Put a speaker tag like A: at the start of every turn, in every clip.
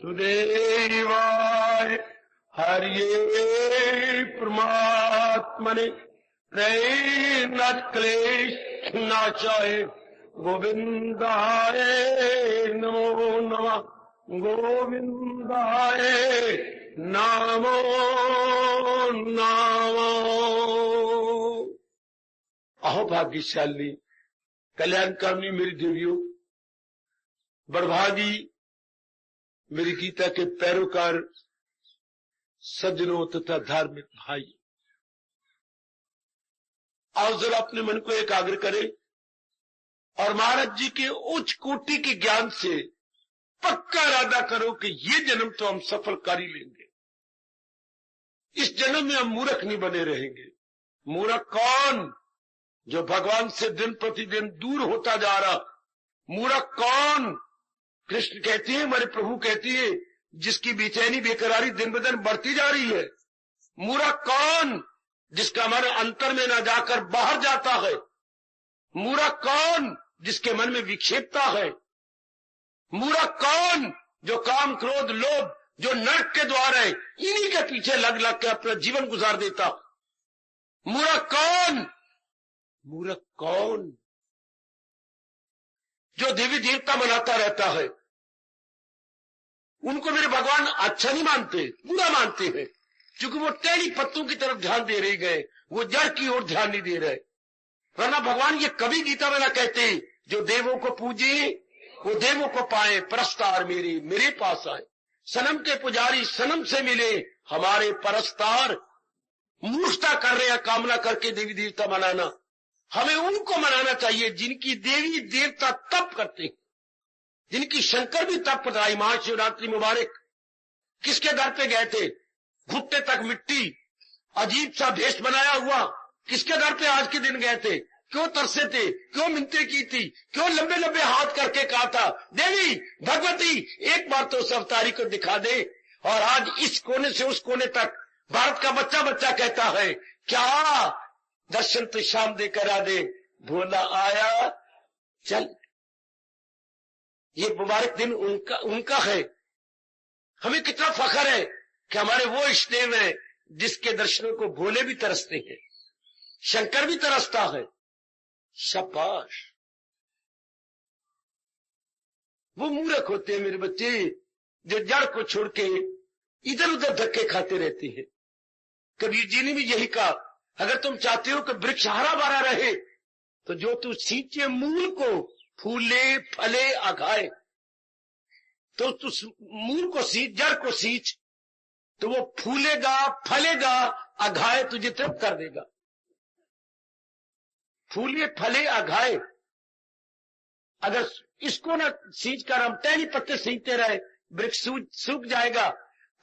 A: सुदेवाय हरिये परमात्मने त्रैनाथ क्लेश नाशाय गोविंदाय नमो नमः। गोविंदाय नमो नमः। अहो भाग्यशाली कल्याणकामी मेरी देवियों, बड़भागी मेरी गीता के पैरोकार सज्जनों तथा धार्मिक भाई, आओ जरा अपने मन को एकाग्र करें और महाराज जी के उच्च कोटि के ज्ञान से पक्का इरादा करो कि ये जन्म तो हम सफल कर ही लेंगे। इस जन्म में हम मूर्ख नहीं बने रहेंगे। मूर्ख कौन? जो भगवान से दिन प्रतिदिन दूर होता जा रहा। मूर्ख कौन? कृष्ण कहती है, हमारे प्रभु कहती है, जिसकी बेचैनी बेकरारी दिन ब दिन बढ़ती जा रही है। मूर्ख कौन? जिसका मन अंतर में न जाकर बाहर जाता है। मूर्ख कौन? जिसके मन में विक्षेपता है। मूर्ख कौन? जो काम क्रोध लोभ जो नरक के द्वार है, इन्हीं के पीछे लग लग के अपना जीवन गुजार देता। मूर्ख कौन? मूर्ख कौन? जो देवी देवता मनाता रहता है, उनको मेरे भगवान अच्छा नहीं मानते, बुरा मानते हैं, क्योंकि वो टेढ़ी पत्तों की तरफ ध्यान दे रही गए, वो जड़ की ओर ध्यान नहीं दे रहे। वरना भगवान ये कभी गीता में ना कहते, जो देवों को पूजे वो देवों को पाए, परस्तार मेरे पास आए। सनम के पुजारी सनम से मिले, हमारे परस्तार। मूर्खता कर रहे हैं कामना करके देवी देवता मनाना। हमें उनको मनाना चाहिए जिनकी देवी देवता तप करते हैं, जिनकी शंकर भी तप कर रहा है। महाशिवरात्रि मुबारक किसके दर पे गए थे? घुटने तक मिट्टी, अजीब सा भेष बनाया हुआ, किसके दर पे आज के दिन गए थे? क्यों तरसे थे? क्यों मिन्नतें की थी? क्यों लंबे लंबे हाथ करके कहा था, देवी भगवती एक बार तो उस अवतारी को दिखा दे। और आज इस कोने से उस कोने तक भारत का बच्चा बच्चा कहता है, क्या दर्शन तो शाम देकर आ दे, भोला आया चल। ये मुबारक दिन उनका है। हमें कितना फख्र है कि हमारे वो इष्ट देव हैं जिसके दर्शनों को भोले भी तरसते हैं, शंकर भी तरसता है। शाबाश। वो मूर्ख होते हैं मेरे बच्चे, जो जड़ को छोड़ के इधर उधर धक्के खाते रहते हैं। कबीर जी ने भी यही कहा, अगर तुम चाहते हो कि वृक्ष हरा भरा रहे, तो जो तू सींचे मूल को, फूले फले आघाए। तो तू मूल को सींच, जड़ को सींच, तो वो फूलेगा फलेगा, आघाए तुझे तृप्त कर देगा। फूले फले आघाए। अगर इसको ना सींच कर हम टहनी पत्ते सींचते रहे, वृक्ष सूख जाएगा।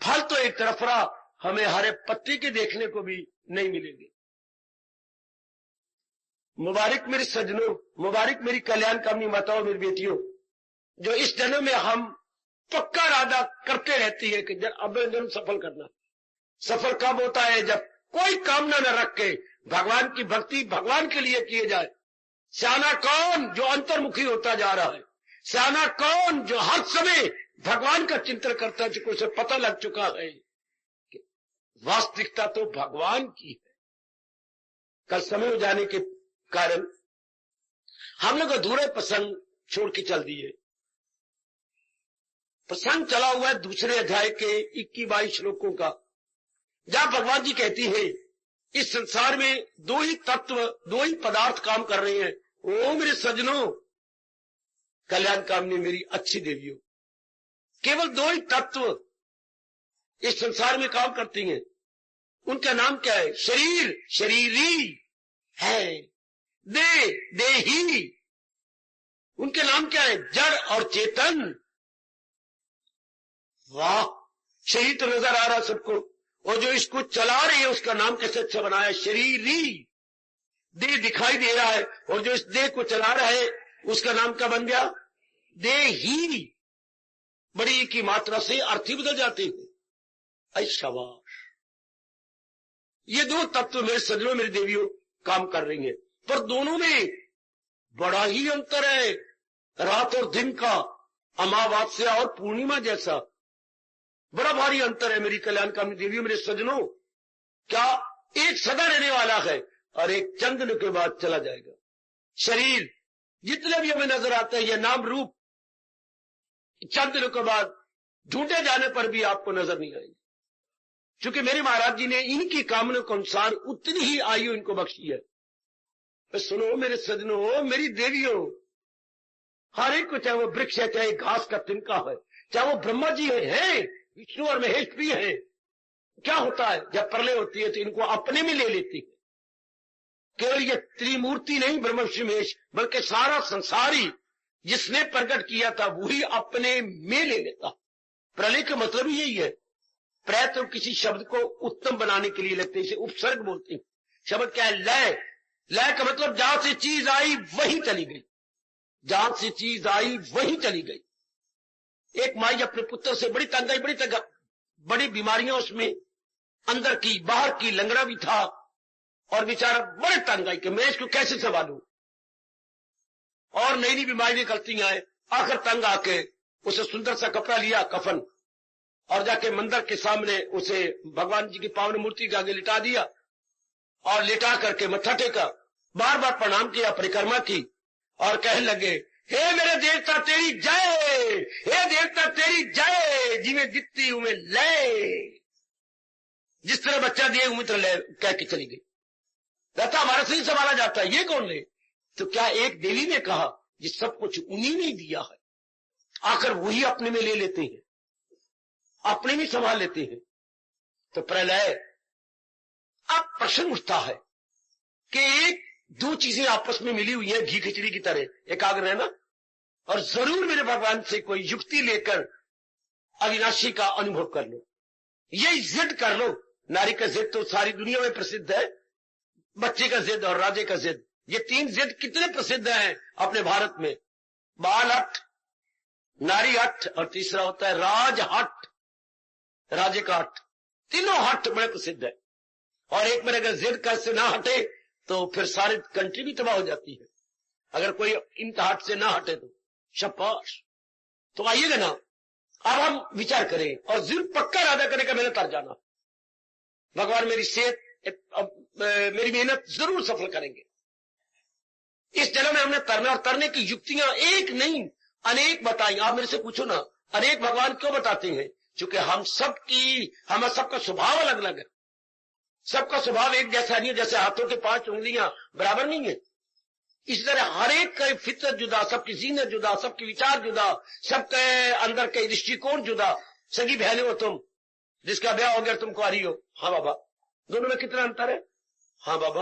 A: फल तो एक तरफ रहा, हमें हरे पत्ते के देखने को भी नहीं मिलेंगे। मुबारक मेरे सज्जनों, मुबारक मेरी कल्याण कामनी माताओं, मेरी बेटियों, जो इस जन्म में हम पक्का इरादा करते रहती है कि अब जन्म सफल करना। सफल कब होता है? जब कोई कामना न रख के भगवान की भक्ति भगवान के लिए किए जाए। सियाना कौन? जो अंतर्मुखी होता जा रहा है। सियाना कौन? जो हर समय भगवान का चिंतन करता है, जिसको उसे पता लग चुका है कि वास्तविकता तो भगवान की है। कल समय हो जाने के कारण हम लोग अधूरे प्रसंग छोड़ के चल दिए। प्रसंग चला हुआ है दूसरे अध्याय के 21-22 श्लोकों का, जहां भगवान जी कहती है, इस संसार में दो ही तत्व, दो ही पदार्थ काम कर रहे हैं। ओ मेरे सज्जनों, कल्याण कामनी मेरी अच्छी देवियों, केवल दो ही तत्व इस संसार में काम करती हैं। उनका नाम क्या है? शरीर शरीरी है, देही। उनके नाम क्या है? जड़ और चेतन। वाह, शरीर तो नजर आ रहा सबको, और जो इसको चला रही है उसका नाम कैसे अच्छा बनाया? शरीरी। देह दिखाई दे रहा है, और जो इस देह को चला रहा है उसका नाम क्या बन गया? देही। बड़ी की मात्रा से अर्थ ही बदल जाते हैं। शाबाश। ये दो तत्व मेरे सज्जनों, मेरी देवियों काम कर रही हैं, पर दोनों में बड़ा ही अंतर है। रात और दिन का, अमावस्या और पूर्णिमा जैसा। बड़ा भारी अंतर है मेरी कल्याणकामी देवियों, मेरे सज्जनों। क्या एक सदा रहने वाला है और एक चंद दिन के बाद चला जाएगा। शरीर जितने भी हमें नजर आते हैं, यह नाम रूप चंद दिनों के बाद ढूंढे जाने पर भी आपको नजर नहीं आएंगे, क्योंकि मेरे महाराज जी ने इनकी कामना के अनुसार उतनी ही आयु इनको बख्शी है। तो सुनो मेरे सज्जनों, मेरी देवियों, हर एक को, चाहे वो वृक्ष है, चाहे घास का तिनका है, चाहे वो ब्रह्मा जी है, विष्णु और महेश भी है, क्या होता है जब प्रलय होती है तो इनको अपने में ले लेती है। केवल ये त्रिमूर्ति नहीं ब्रह्मा विष्णु महेश, बल्कि सारा संसार ही जिसने प्रकट किया था वही अपने में ले लेता। प्रलय का मतलब ही यही है। प्रय तो किसी शब्द को उत्तम बनाने के लिए लगते, इसे उपसर्ग बोलते हैं। शब्द क्या है? लय। लय का मतलब जहां से चीज आई वही चली गई, जहां से चीज आई वही चली गई। एक माई अपने पुत्र से बड़ी तंग आई, बड़ी बीमारियां उसमें, अंदर की बाहर की, लंगड़ा भी था और बेचारा बड़े तंग आई कि मैं इसको कैसे संभालूं, और नई नई बीमारी निकलती आए। आखिर तंग आके उसे सुंदर सा कपड़ा लिया, कफन, और जाके मंदिर के सामने उसे भगवान जी की पावन मूर्ति के आगे लिटा दिया और लिटा करके मत्था टेका, बार बार प्रणाम किया, परिक्रमा की और कहने लगे, हे मेरे देवता तेरी जय, हे देवता तेरी जय, जिमें दिखती उमें लय। जिस तरह बच्चा दिए उम्मीद ले कह के चली गई। रहता हमारे से ही संभाला जाता है, ये कौन ले? तो क्या एक देवी ने कहा ये सब कुछ उन्हीं ने दिया है, आकर वही अपने में ले लेते हैं, अपने में संभाल लेते हैं। तो प्रलय, अब प्रश्न उठता है कि एक दो चीजें आपस में मिली हुई है घी खिचड़ी की तरह, एकाग्र रहना और जरूर मेरे भगवान से कोई युक्ति लेकर अविनाशी का अनुभव कर लो, यही जिद कर लो। नारी का जिद तो सारी दुनिया में प्रसिद्ध है, बच्चे का जिद और राजे का जिद, ये तीन जिद कितने प्रसिद्ध हैं अपने भारत में। बाल हट, नारी हट और तीसरा होता है राज हट, राजे का हट। तीनों हट बड़े प्रसिद्ध है, और एक मेरे अगर जिद का से ना हटे तो फिर सारी कंट्री भी तबाह हो जाती है, अगर कोई इन हट से ना हटे तो। शाबाश। तो आइएगा ना, अब हम विचार करें और जिद पक्का इरादा करें कि मैंने तर जाना, भगवान मेरी सेहत, मेरी मेहनत जरूर सफल करेंगे। इस जन्म में हमने तरना, और तरने की युक्तियां एक नहीं अनेक बताई। आप मेरे से पूछो ना, अनेक भगवान क्यों बताते हैं? क्योंकि हम सबका स्वभाव अलग अलग है, सबका स्वभाव एक जैसा नहीं है। जैसे हाथों के 5 उंगलियां बराबर नहीं है, इस तरह हर एक का फितरत जुदा, सबकी जीनत जुदा, सबके विचार जुदा, सबके अंदर के दृष्टिकोण जुदा। सगी बहने हो तुम, जिसका ब्याह हो गया तुम कुंवारी हो, हाँ बाबा, दोनों में कितना अंतर है? हाँ बाबा,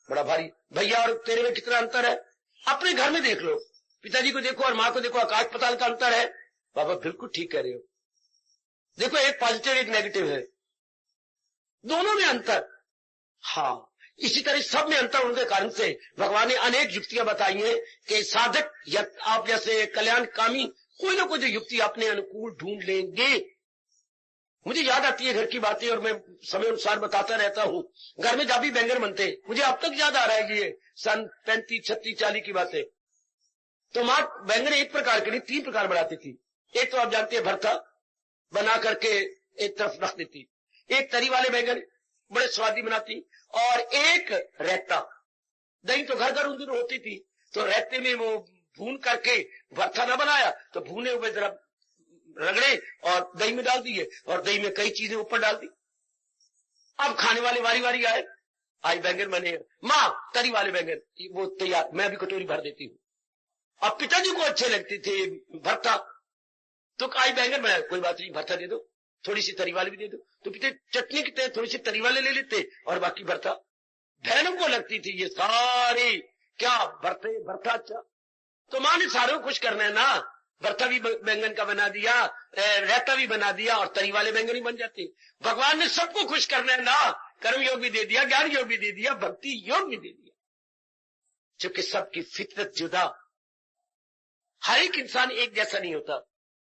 A: बड़ा भारी। भैया और तेरे में कितना अंतर है? अपने घर में देख लो, पिताजी को देखो और माँ को देखो, आकाश पताल का अंतर है। बाबा बिल्कुल ठीक कह रहे हो। देखो एक पॉजिटिव एक नेगेटिव है, दोनों में अंतर। हाँ, इसी तरह सब में अंतर होने के कारण से भगवान ने अनेक युक्तियां बताई हैं कि साधक या आप जैसे कल्याणकामी कोई ना कोई जो युक्ति अपने अनुकूल ढूंढ लेंगे। मुझे याद आती है घर की बातें और मैं समय अनुसार बताता रहता हूँ। घर में जब भी बैंगन बनते, मुझे अब तक याद आ रहा है कि ये सन 35, 36, 40 की बातें। तो माँ बैंगन एक प्रकार के नहीं 3 प्रकार बनाती थी। एक तो आप जानते हैं भरता बना करके एक तरफ रख देती, एक तरी वाले बैंगन बड़े स्वादी बनाती, और एक रहता। दही तो घर घर उन दिनों होती थी, तो रहते में वो भून करके भरता न बनाया तो भूने हुए जरा रगड़े और दही में डाल दिए, और दही में कई चीजें ऊपर डाल दी। अब खाने वाले वारी वारी आए, आज बैंगन बने, माँ तरी वाले बैंगन वो तैयार, मैं अभी कटोरी भर देती हूँ। अब पिताजी को अच्छे लगते थे भरता, तो आई बैंगन बनाया, कोई बात नहीं भरता दे दो, थोड़ी सी तरी वाले भी दे दो। तो पिता चटनी की तरह थोड़ी सी तरी वाले ले लेते और बाकी भरता। बहनों को लगती थी ये सारी क्या भरता अच्छा। तो माँ ने सारों को खुश करना है ना, भरता भी बैंगन का बना दिया, रहता भी बना दिया, और तरी वाले बैंगन ही बन जाते। भगवान ने सबको खुश करना है ना, कर्म योग भी दे दिया, ज्ञान योग भी दे दिया, भक्ति योग भी दे दिया। क्योंकि सबकी फितरत जुदा, हर एक इंसान एक जैसा नहीं होता।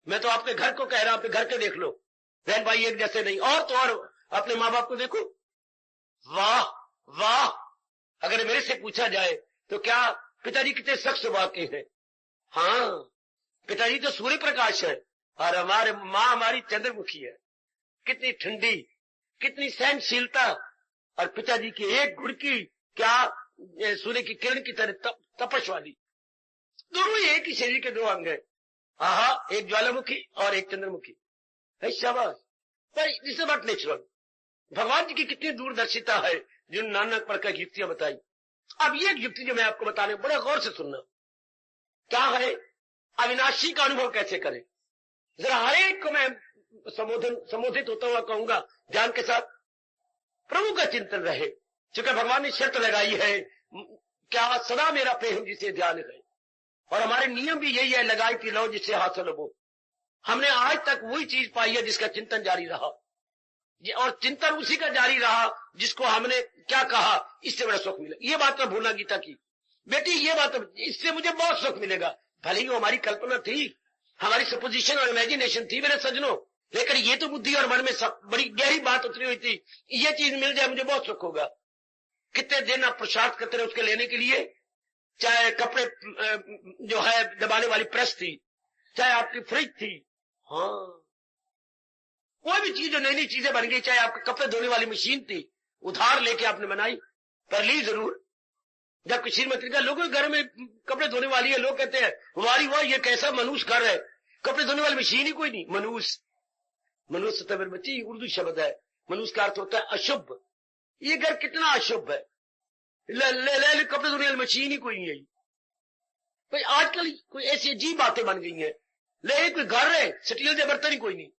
A: मैं तो आपके घर को कह रहा हूं, आपके घर के देख लो, बहन भाई एक जैसे नहीं, और तो और अपने माँ बाप को देखो, वाह वाह। अगर मेरे से पूछा जाए तो क्या पिताजी कितने सख्त स्वभाव के हैं? हाँ, पिताजी तो सूर्य प्रकाश है और हमारे माँ हमारी चंद्रमुखी है, कितनी ठंडी, कितनी सहनशीलता, और पिताजी की एक घुड़की क्या सूर्य की किरण की तरह तपस्वादी। दोनों एक ही शरीर के दो अंग है। हाँ, एक ज्वालामुखी और एक चंद्रमुखी है। शाबाश। पर दिस इज नॉट नेचुरल। भगवान जी की कितनी दूरदर्शिता है, जिन नाना प्रकार की युक्तियां बताई। अब ये युक्ति जो मैं आपको बताने, बड़े गौर से सुनना, क्या है, अविनाशी का अनुभव कैसे करें। जरा हर एक को मैं संबोधित होता हुआ कहूंगा, ध्यान के साथ प्रभु का चिंतन रहे। चूंकि भगवान ने शर्त लगाई है, क्या सदा मेरा प्रेम जिसे ध्यान है, और हमारे नियम भी यही है, लगाई थी लो जिससे हासिल हो। हमने आज तक वही चीज पाई है जिसका चिंतन जारी रहा, और चिंतन उसी का जारी रहा जिसको हमने क्या कहा, इससे बड़ा सुख मिला। ये बात तो भूलना गीता की, बेटी ये बात, इससे मुझे बहुत सुख मिलेगा। भले ही वो हमारी कल्पना थी, हमारी सपोजिशन और इमेजिनेशन थी मेरे सजनों, लेकिन ये तो बुद्धि और मन में सब बड़ी गहरी बात उतरी हुई थी, ये चीज मिल जाए मुझे बहुत सुख होगा। कितने दिन आप पुरुषार्थ करते रहे उसके लेने के लिए, चाहे कपड़े जो है दबाने वाली प्रेस थी, चाहे आपकी फ्रिज थी, हाँ कोई भी चीज जो नई नई चीजें बन गई, चाहे आपके कपड़े धोने वाली मशीन थी, उधार लेके आपने बनाई, पर ली जरूर। जब श्रीमती का लोगों के घर में कपड़े धोने वाली है, लोग कहते हैं वारी वाह ये कैसा मनुष्य घर है, कपड़े धोने वाली मशीन ही कोई नहीं। मनुष्य तो मेरे बच्चे उर्दू शब्द है, मनुष्य का अर्थ होता है अशुभ। ये घर कितना अशुभ है, ले कपड़े धोने वाली मशीन ही कोई नहीं है। कोई आजकल कोई ऐसी अजीब बातें बन गई हैं, ले कोई घर है स्टील के बर्तन ही कोई नहीं।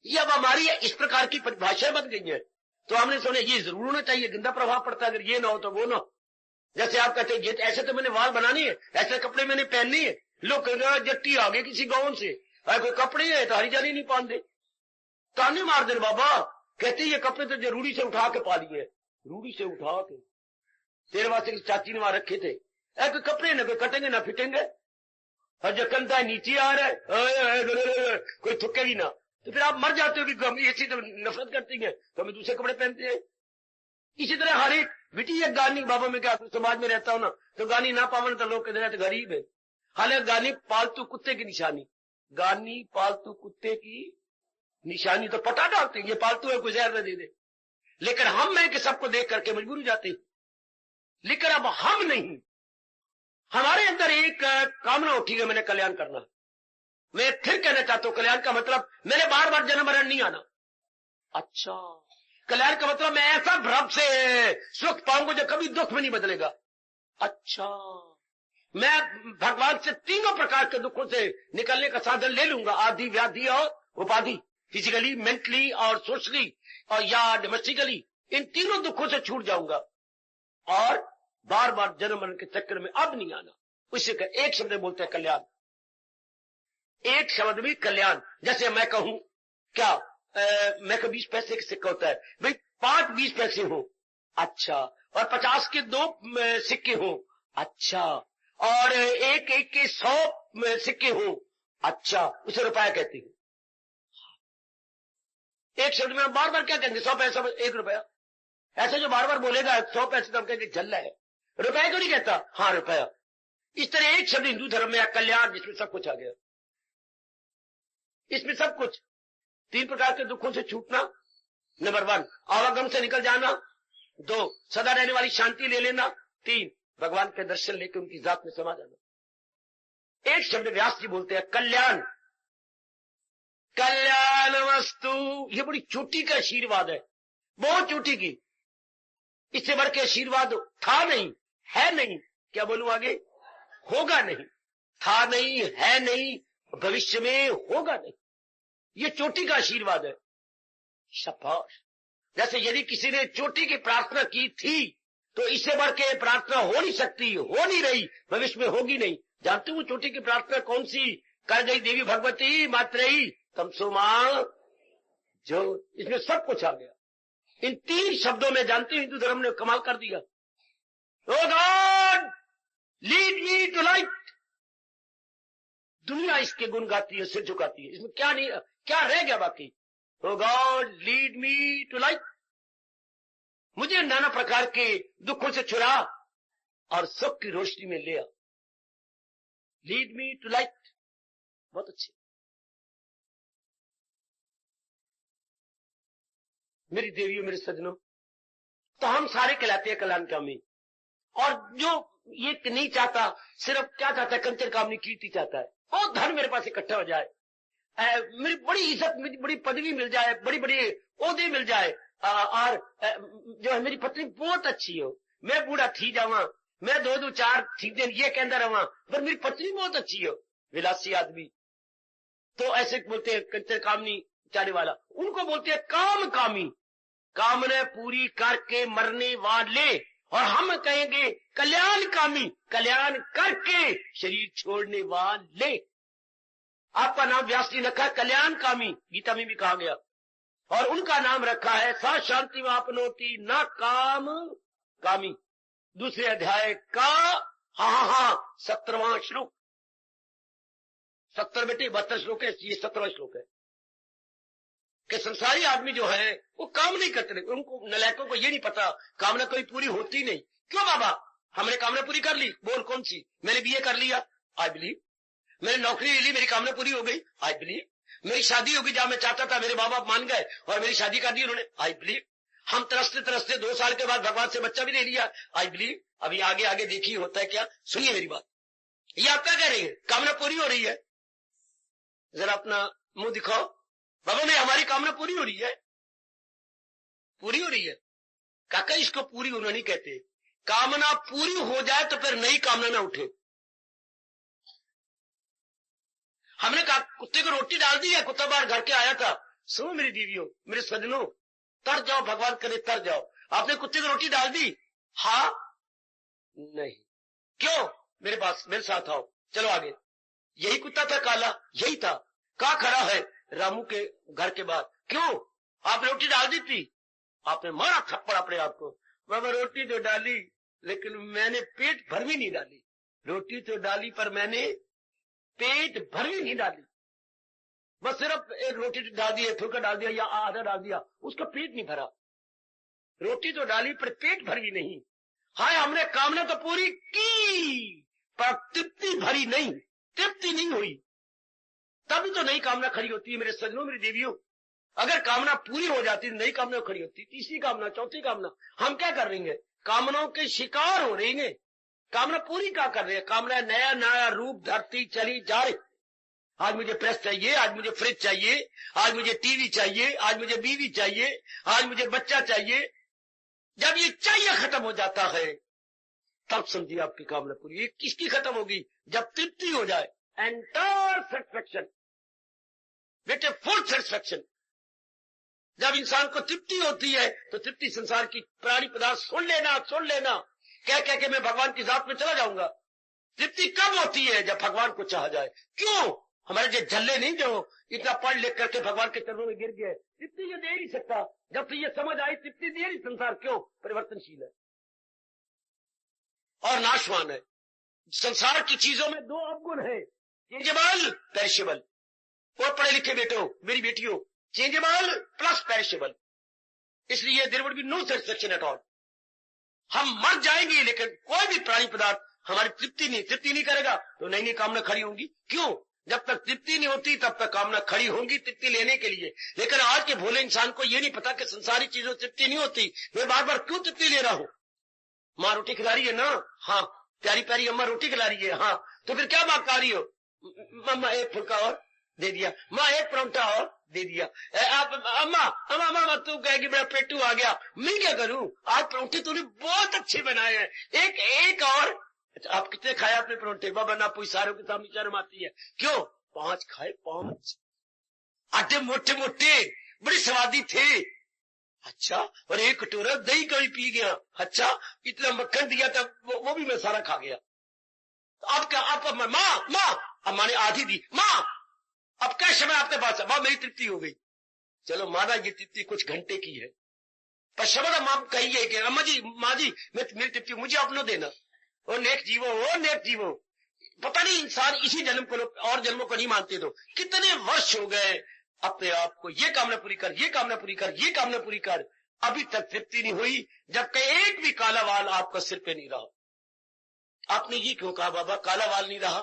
A: ये अब हमारी इस प्रकार की परिभाषा बन गई है, तो हमने सोचा ये जरूर होना चाहिए, गंदा प्रभाव पड़ता है, अगर ये ना हो तो वो ना हो। जैसे आप कहते हैं ऐसे तो मैंने वाल बनानी है, ऐसे कपड़े मैंने पहननी है, लोग जट्टी आ गए किसी गांव से, कोई कपड़े है तो हरी जानी नहीं पान दे, ताने मार दे बाबा, कहते ये कपड़े तो रूढ़ी से उठा के पा लिए, रूढ़ी से उठा के तेरे वास्ते चाची ने वहां रखे थे, कोई कपड़े ना कोई कटेंगे ना फिटेंगे, और जो कंधा नीचे आ रहा है कोई थुकेगी ना, तो फिर आप मर जाते हो कि हम ऐसी तो नफरत करती हैं तो हमें दूसरे कपड़े पहनते हैं। इसी तरह हर एक बेटी एक गानी, बाबा में क्या समाज में रहता हूं ना, तो गानी ना पावन तो लोग कहते रहते गरीब है। हालांकि गानी पालतू कुत्ते की निशानी, गानी पालतू कुत्ते की निशानी, तो पटा डालते हैं ये पालतू है कोई जहर न दे दे, लेकिन हम मैं कि सबको देख करके मजबूर हो जाते हैं। लेकिन अब हम नहीं, हमारे अंदर एक कामना उठी है, मैंने कल्याण करना। मैं फिर कहना चाहता हूं, कल्याण का मतलब मैंने बार बार जन्म मरण नहीं आना। अच्छा, कल्याण का मतलब मैं ऐसा भ्रम से सुख पाऊंगा जो कभी दुख में नहीं बदलेगा। अच्छा, मैं भगवान से तीनों प्रकार के दुखों से निकलने का साधन ले लूंगा, आदि व्याधि और उपाधि, फिजिकली, मेंटली और सोशली और या डोमेस्टिकली, इन तीनों दुखों से छूट जाऊंगा और बार बार जन्म मरण के चक्कर में अब नहीं आना। उसी का एक शब्द बोलते हैं कल्याण, एक शब्द भी कल्याण। जैसे मैं कहूं क्या, मैं को 20 पैसे का सिक्का होता है भाई, 5 20 पैसे हो, अच्छा, और 50 के 2 सिक्के हो, अच्छा, और एक एक के 100 सिक्के हो, अच्छा, उसे रुपया कहते हैं। एक शब्द में बार बार क्या कहेंगे, 100 पैसा 1 रुपया, ऐसे जो बार बार बोलेगा 100 पैसे तो हम कहेंगे जल्ला है, रुपया क्यों नहीं कहता, हाँ रुपया। इस तरह एक शब्द हिंदू धर्म में कल्याण, जिसमें सब कुछ आ गया, इसमें सब कुछ। 3 प्रकार के दुखों से छूटना, नंबर 1 आवागम से निकल जाना, 2 सदा रहने वाली शांति ले लेना, 3 भगवान के दर्शन लेकर उनकी जात में समा जाना। एक शब्द व्यास जी बोलते हैं कल्याण, कल्याण वस्तु। ये बड़ी चोटी का आशीर्वाद है, बहुत चोटी की, इससे बढ़ के आशीर्वाद था नहीं, है नहीं, क्या बोलूं आगे, होगा नहीं, था नहीं, है नहीं, भविष्य में होगा नहीं, ये चोटी का आशीर्वाद है। शाबाश। जैसे यदि किसी ने चोटी की प्रार्थना की थी तो इससे बढ़ के प्रार्थना हो नहीं सकती, हो नहीं रही, भविष्य में होगी नहीं। जानते हो चोटी की प्रार्थना कौन सी, कर गई देवी भगवती मात्रेयी तमसो मां जो, इसमें सब कुछ आ गया। इन 3 शब्दों में जानते हो हिंदू धर्म ने कमाल कर दिया। Oh God lead me to light, दुनिया इसके गुण गाती है, सिर झुकाती है, इसमें क्या नहीं, क्या रह गया बाकी। Oh God lead me to light, मुझे नाना प्रकार के दुखों से छुड़ा और सुख की रोशनी में ले आ, लीड मी टू लाइट। बहुत अच्छे। मेरी देवियों, मेरे सजनों, तो हम सारे कहलाते हैं कल्याण कामी। और जो ये नहीं चाहता, सिर्फ क्या चाहता है, कंचन कामनी कीर्ति चाहता है, बहुत धन मेरे पास इकट्ठा हो जाए, मेरी बड़ी इज्जत, मेरी बड़ी पदवी मिल जाए, बड़ी बड़ी ओहदे मिल जाए, और जो है मेरी पत्नी बहुत अच्छी हो, मैं बूढ़ा थी जावा, मैं 2-2 4 ठीक दिन ये कहता रहा, पर मेरी पत्नी बहुत अच्छी हो। विलासी आदमी तो ऐसे बोलते हैं कंचन कामनी चाहने वाला, उनको बोलते हैं काम कामी, कामना पूरी करके मरने वाले। और हम कहेंगे कल्याण कामी, कल्याण करके शरीर छोड़ने वाले। आपका नाम व्यास जी रखा है कल्याण कामी, गीता में भी कहा गया, और उनका नाम रखा है सा शांति वापनोती न काम कामी, दूसरे अध्याय का हाँ 17वां श्लोक, 70 बेटे 72 श्लोक है, ये 17वां श्लोक है कि संसारी आदमी जो है वो काम नहीं करते, उनको नलायकों को ये नहीं पता कामना कोई पूरी होती नहीं। क्यों बाबा, हमने कामना पूरी कर ली, बोल कौन सी, मैंने बीए कर लिया, आई बिलीव, मैंने नौकरी ले ली, मेरी कामना पूरी हो गई, आई बिलीव, मेरी शादी होगी जहां मैं चाहता था, मेरे माँ बाप मान गए और मेरी शादी कर दी उन्होंने, आई बिलीव, हम तरसते तरसते 2 साल के बाद भगवान से बच्चा भी ले लिया, आई बिलीव। अभी आगे आगे देखिए होता है क्या, सुनिए मेरी बात, ये आप क्या कह रहे हैं, कामना पूरी हो रही है, जरा अपना मुंह दिखाओ, बाबा में हमारी कामना पूरी हो रही है, पूरी हो रही है। काका इसको पूरी होना नहीं कहते, कामना पूरी हो जाए तो फिर नई कामना ना उठे। हमने कहा कुत्ते को रोटी डाल दी है, कुत्ता बाहर घर के आया था, सुनो मेरी दीदियों, मेरे सजनों, तर जाओ, भगवान करे तर जाओ, आपने कुत्ते को रोटी डाल दी, हाँ नहीं, क्यों, मेरे पास, मेरे साथ आओ, चलो आगे, यही कुत्ता था काला, यही था, कहाँ खड़ा है, रामू के घर के बाद, क्यों, आपने रोटी डाल दी थी, आपने मारा थप्पड़ अपने आप को, बाबा रोटी तो डाली लेकिन मैंने पेट भर भी नहीं डाली, रोटी तो डाली पर मैंने पेट भर भी नहीं डाली, बस सिर्फ एक रोटी डाल दी, फुल्का डाल दिया या आधा डाल दिया, उसका पेट नहीं भरा, रोटी तो डाली पर पेट भर भी नहीं। हाय, हमने कामना तो पूरी की पर तृप्ति भरी नहीं, तृप्ति नहीं हुई, तभी तो नई कामना खड़ी होती है मेरे सजनों, मेरी देवियों। अगर कामना पूरी हो जाती नई कामना खड़ी होती, तीसरी कामना, चौथी कामना, हम क्या कर रहे हैं, कामनाओं के शिकार हो रही हैं, कामना पूरी क्या कर रहे हैं, कामना नया नया रूप धरती चली जा रही, आज मुझे प्रेस चाहिए, आज मुझे फ्रिज चाहिए, आज मुझे टीवी चाहिए, आज मुझे बीवी चाहिए, आज मुझे बच्चा चाहिए। जब ये चाहिए खत्म हो जाता है तब समझिए आपकी कामना पूरी। ये किसकी खत्म होगी, जब तृप्ति हो जाए, एंटायर सेटिस्फैक्शन बेटे, फुल सेटिस्फैक्शन। जब इंसान को तृप्ति होती है तो तृप्ति संसार की प्राणी पदार्थ सुन लेना कह कह के मैं भगवान की जात में चला जाऊंगा। तृप्ति कब होती है, जब भगवान को चाहा जाए। क्यों, हमारे जो झल्ले नहीं जो इतना पढ़ लिख करके भगवान के चरणों में गिर गए, तृप्ति ये दे नहीं सकता। जब तो ये समझ आई तृप्ति दे नहीं, संसार क्यों परिवर्तनशील है और नाशवान है। संसार की चीजों में 2 अवगुण है, चेंजेबल, पेरिशेबल। और पढ़े लिखे बेटो, मेरी बेटियों, चेंजेबल प्लस पेरिशेबल, इसलिए there would be no satisfaction at all. हम मर जाएंगे लेकिन कोई भी प्राणी पदार्थ हमारी तृप्ति नहीं करेगा तो नई नई कामना खड़ी होंगी। क्यों, जब तक तृप्ति नहीं होती तब तक कामना खड़ी होंगी तृप्ति लेने के लिए। लेकिन आज के भोले इंसान को ये नहीं पता कि संसारी चीजों तृप्ति नहीं होती, मैं बार बार क्यों तृप्ति ले रहा हूं। माँ रोटी खिला रही है ना, हाँ, प्यारी प्यारी अम्मा रोटी खिला रही है, हाँ, तो फिर क्या बात कर रही हो, मम्मा एक फुल्का और दे दिया, माँ एक परोंठा और दे दिया, आप अम्मा तू कहेगी बड़ा पेटू आ गया, मैं क्या करूं, आज परोंठे तूने बहुत अच्छे बनाए हैं, एक और। आप कितने खाए आपने परोंठे, बाबा ना पूछ, सारों के सामने शर्म आती है। क्यों, 5 खाए, 5 आटे मोटे मोटे बड़े स्वादी थे। अच्छा, और 1 कटोरा दही का भी पी गया। अच्छा, इतना मक्खन दिया था वो भी मैं सारा खा गया। अब क्या, आप माँ ने आधी दी, माँ अब क्या समय आपके पास है, माँ मेरी तृप्ति हो गई। चलो माना ये तृप्ति कुछ घंटे की है, पर शब्द माँ कहिए कि अम्मा जी, माँ जी, मेरी तृप्ति मुझे अपनो देना। ओ नेक जीवो, पता नहीं इंसान इसी जन्म को और जन्मों को नहीं मानते, तो कितने वर्ष हो गए अपने आप को ये कामना पूरी कर, ये कामना पूरी कर, ये कामना पूरी कर, अभी तक तृप्ति नहीं हुई, जबकि एक भी काला वाल आपका सिर पे नहीं रहा। आपने ये क्यों कहा बाबा काला वाल नहीं रहा,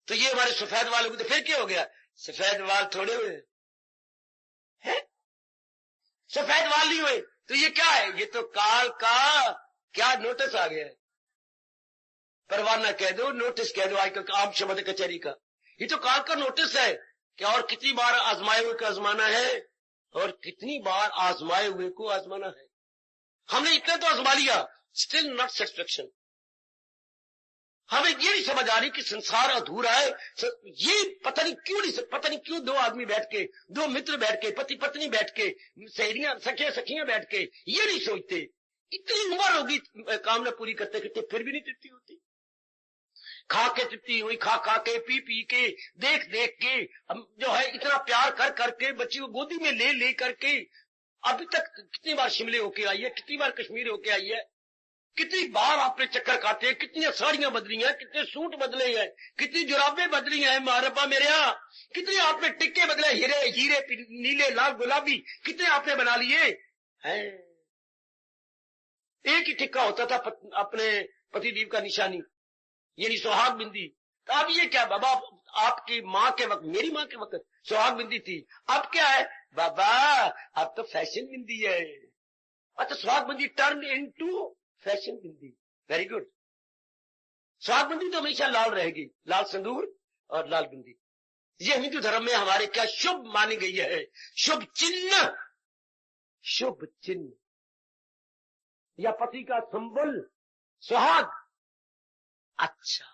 A: तो ये हमारे सफेद वाल हो गए, तो फिर क्या हो गया, सफेद वाल थोड़े हुए हैं, सफेद बाल नहीं हुए, तो ये क्या है? ये तो काल का क्या नोटिस आ गया है। परवाना कह दो, नोटिस कह दो, आजकल आम शब्द कचहरी का। ये तो काल का नोटिस है कि और कितनी बार आजमाए हुए को आजमाना है और कितनी बार आजमाए हुए को आजमाना है। हमने इतना तो आजमा लिया, स्टिल नॉट सेटिस्फैक्शन। हमें ये नहीं समझ आ रही कि संसार अधूरा है। ये पता नहीं क्यों दो आदमी बैठ के, दो मित्र बैठ के, पति पत्नी बैठ के, सहेलियां सखियां बैठ के ये नहीं सोचते। इतनी उम्र होगी कामना पूरी करते करते फिर भी नहीं तृप्ति होती। खा के तृप्ति हुई, खा के, पी पी के, देख देख के, जो है इतना प्यार कर करके, बच्ची को गोदी में ले करके अभी तक कितनी बार शिमले होके आई है, कितनी बार कश्मीर होके आई है, कितनी बार आपने चक्कर काटे, कितनी साड़ियां बदली हैं, कितने सूट बदले हैं, कितनी जुराबें बदली हैं महारबा मेरे यहाँ, कितने आपने टिक्के बदले, हीरे नीले लाल गुलाबी कितने आपने बना लिए हैं। एक ही टिक्का होता था अपने पतिदेव का निशानी, यानी सुहाग बिंदी। तो अब ये क्या बाबा, आपकी माँ के वक्त, मेरी माँ के वक्त सुहाग बिंदी थी, अब क्या है बाबा, अब तो फैशन बिंदी है। अच्छा, सुहाग बिंदी turn into fashion bindi. Very good. सुहाग बिंदी तो हमेशा लाल रहेगी, लाल सिंदूर और लाल बिंदी। ये हिंदू धर्म में हमारे क्या शुभ मानी गई है, शुभ चिन्ह, शुभ चिन्ह या पति का संबल सुहाग। अच्छा,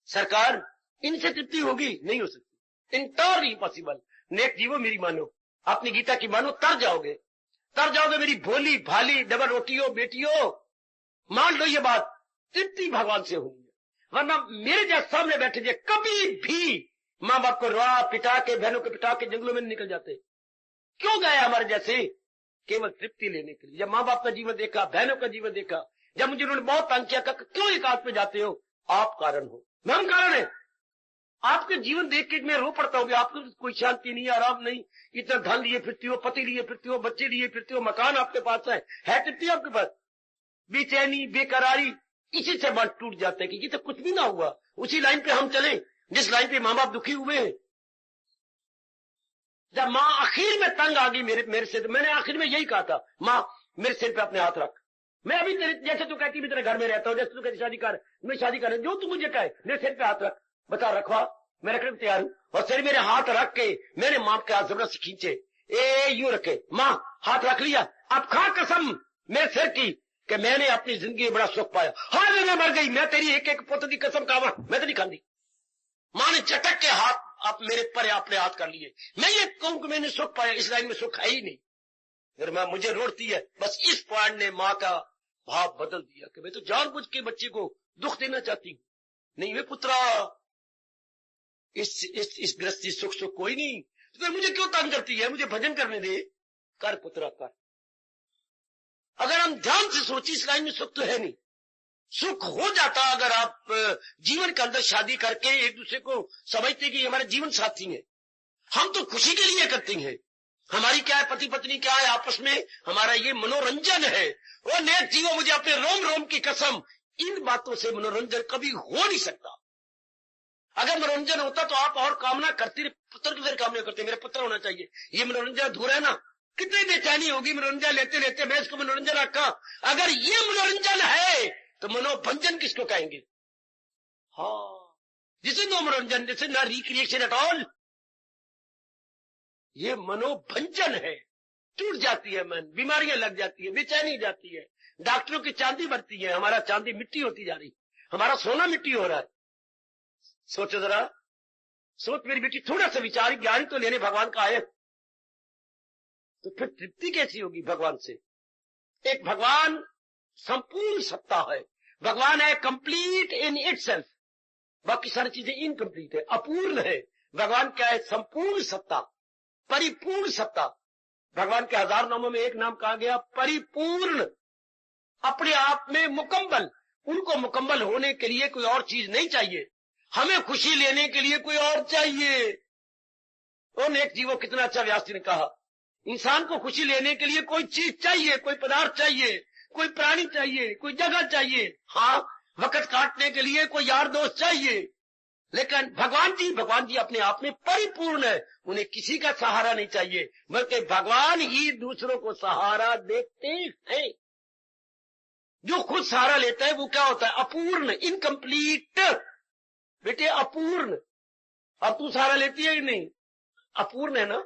A: सरकार इनसे तृप्ति होगी? नहीं हो सकती, इंटरली इम्पॉसिबल। नेक जीवो मेरी मानो, अपनी गीता की मानो, तर जाओगे मेरी भोली भाली डबल रोटियों बेटियों। मान लो ये बात, तृप्ति भगवान से होनी है। वरना मेरे जैसे सामने बैठे थे, कभी भी माँ बाप को रोआ पिटा के, बहनों को पिटा के जंगलों में निकल जाते। क्यों गए हमारे जैसे? केवल तृप्ति लेने के लिए। जब माँ बाप का जीवन देखा, बहनों का जीवन देखा, जब मुझे उन्होंने बहुत तंग किया, क्यों एकांत पे जाते हो? आप कारण हो, हम कारण है। आपके जीवन देख के मैं रो पड़ता हूँ, आपको कोई शांति नहीं, आराम नहीं, इतना धन लिए फिरती हो, पति लिए फिरती हो, बच्चे लिए फिरती हो, मकान आपके पास है तृप्ति आपके पास? बेचैनी, बेकरारी, इसी से मन टूट जाता है कि ये तो कुछ भी ना हुआ। उसी लाइन पे हम चले जिस लाइन पे माँ बाप दुखी हुए हैं। जब माँ आखिर में तंग आ गई मेरे से, तो मैंने आखिर में यही कहा था, माँ मेरे सिर पे अपने हाथ रख। मैं अभी जैसे तू कहती मैं तेरे घर में रहता हूँ, जैसे तू कहती शादी कर, मैं शादी कर, जो तू मुझे कहे मेरे सिर पे हाथ रख, बता रखवा, मैं रखने को तैयार हूँ। और सिर मेरे हाथ रख के मैंने माँ के हाथ जबरदस्ती खींचे, यूं रखे, माँ हाथ रख लिया, अब खा कसम मेरे सिर की कि मैंने अपनी जिंदगी में बड़ा सुख पाया। हाँ मैं मर गई, मैं तेरी एक एक पुत्र की कसम खावा, मैं तो नहीं खाती। माँ ने चटक के हाथ आप मेरे पर अपने हाथ कर लिए। मैं ये कहूं कि मैंने सुख पाया, इस लाइन में सुख है ही नहीं। फिर माँ मुझे रोती है, बस इस पॉइंट ने माँ का भाव बदल दिया कि मैं तो जानबूझ के बच्चे को दुख देना चाहती हूँ। नहीं वे पुत्रा, इस गृहस्थी सुख कोई नहीं, तो मुझे क्यों तंग करती है? मुझे भजन करने दे, कर पुत्रा कर। अगर हम ध्यान से सोचिए, इस लाइन में सुख तो है नहीं। सुख हो जाता अगर आप जीवन के अंदर शादी करके एक दूसरे को समझते कि हमारे जीवन साथी हैं। हम तो खुशी के लिए करते हैं। हमारी क्या है, पति पत्नी क्या है आपस में, हमारा ये मनोरंजन है। वो नेक जीवो, मुझे अपने रोम रोम की कसम, इन बातों से मनोरंजन कभी हो नहीं सकता। अगर मनोरंजन होता तो आप और कामना करती, पुत्र की फिर कामना करते, मेरा पुत्र होना चाहिए। ये मनोरंजन अधूरा है ना, कितनी बेचैनी होगी मनोरंजन लेते लेते। मैं इसको मनोरंजन रखा, अगर ये मनोरंजन है तो मनोभंजन किसको कहेंगे? हाँ, जिसे नो मनोरंजन, जिसे ना रिक्रिएशन एट ऑल, ये मनोभंजन है। टूट जाती है मन, बीमारियां लग जाती है, बेचैनी जाती है, डॉक्टरों की चांदी बढ़ती है, हमारा चांदी मिट्टी होती जा रही, हमारा सोना मिट्टी हो रहा है। सोचो जरा, सोच मेरी बेटी, थोड़ा सा विचार ज्ञान तो लेने भगवान का आए, तो फिर तृप्ति कैसी होगी भगवान से? एक भगवान संपूर्ण सत्ता है, भगवान है कंप्लीट इन इटसेल्फ, बाकी सारी चीजें इनकम्प्लीट है, अपूर्ण है। भगवान क्या है? संपूर्ण सत्ता, परिपूर्ण सत्ता। भगवान के 1000 नामों में एक नाम कहा गया परिपूर्ण, अपने आप में मुकम्मल। उनको मुकम्मल होने के लिए कोई और चीज नहीं चाहिए, हमें खुशी लेने के लिए कोई और चाहिए। और नेक जीवो, कितना अच्छा व्यास जी ने कहा, इंसान को खुशी लेने के लिए कोई चीज चाहिए, कोई पदार्थ चाहिए, कोई प्राणी चाहिए, कोई जगह चाहिए, हाँ वक्त काटने के लिए कोई यार दोस्त चाहिए, लेकिन भगवान जी अपने आप में परिपूर्ण है, उन्हें किसी का सहारा नहीं चाहिए, बल्कि भगवान ही दूसरों को सहारा देते हैं। जो खुद सहारा लेता है वो क्या होता है? अपूर्ण, इनकम्प्लीट। बेटे अपूर्ण। अब तू सहारा लेती है कि नहीं? अपूर्ण है ना।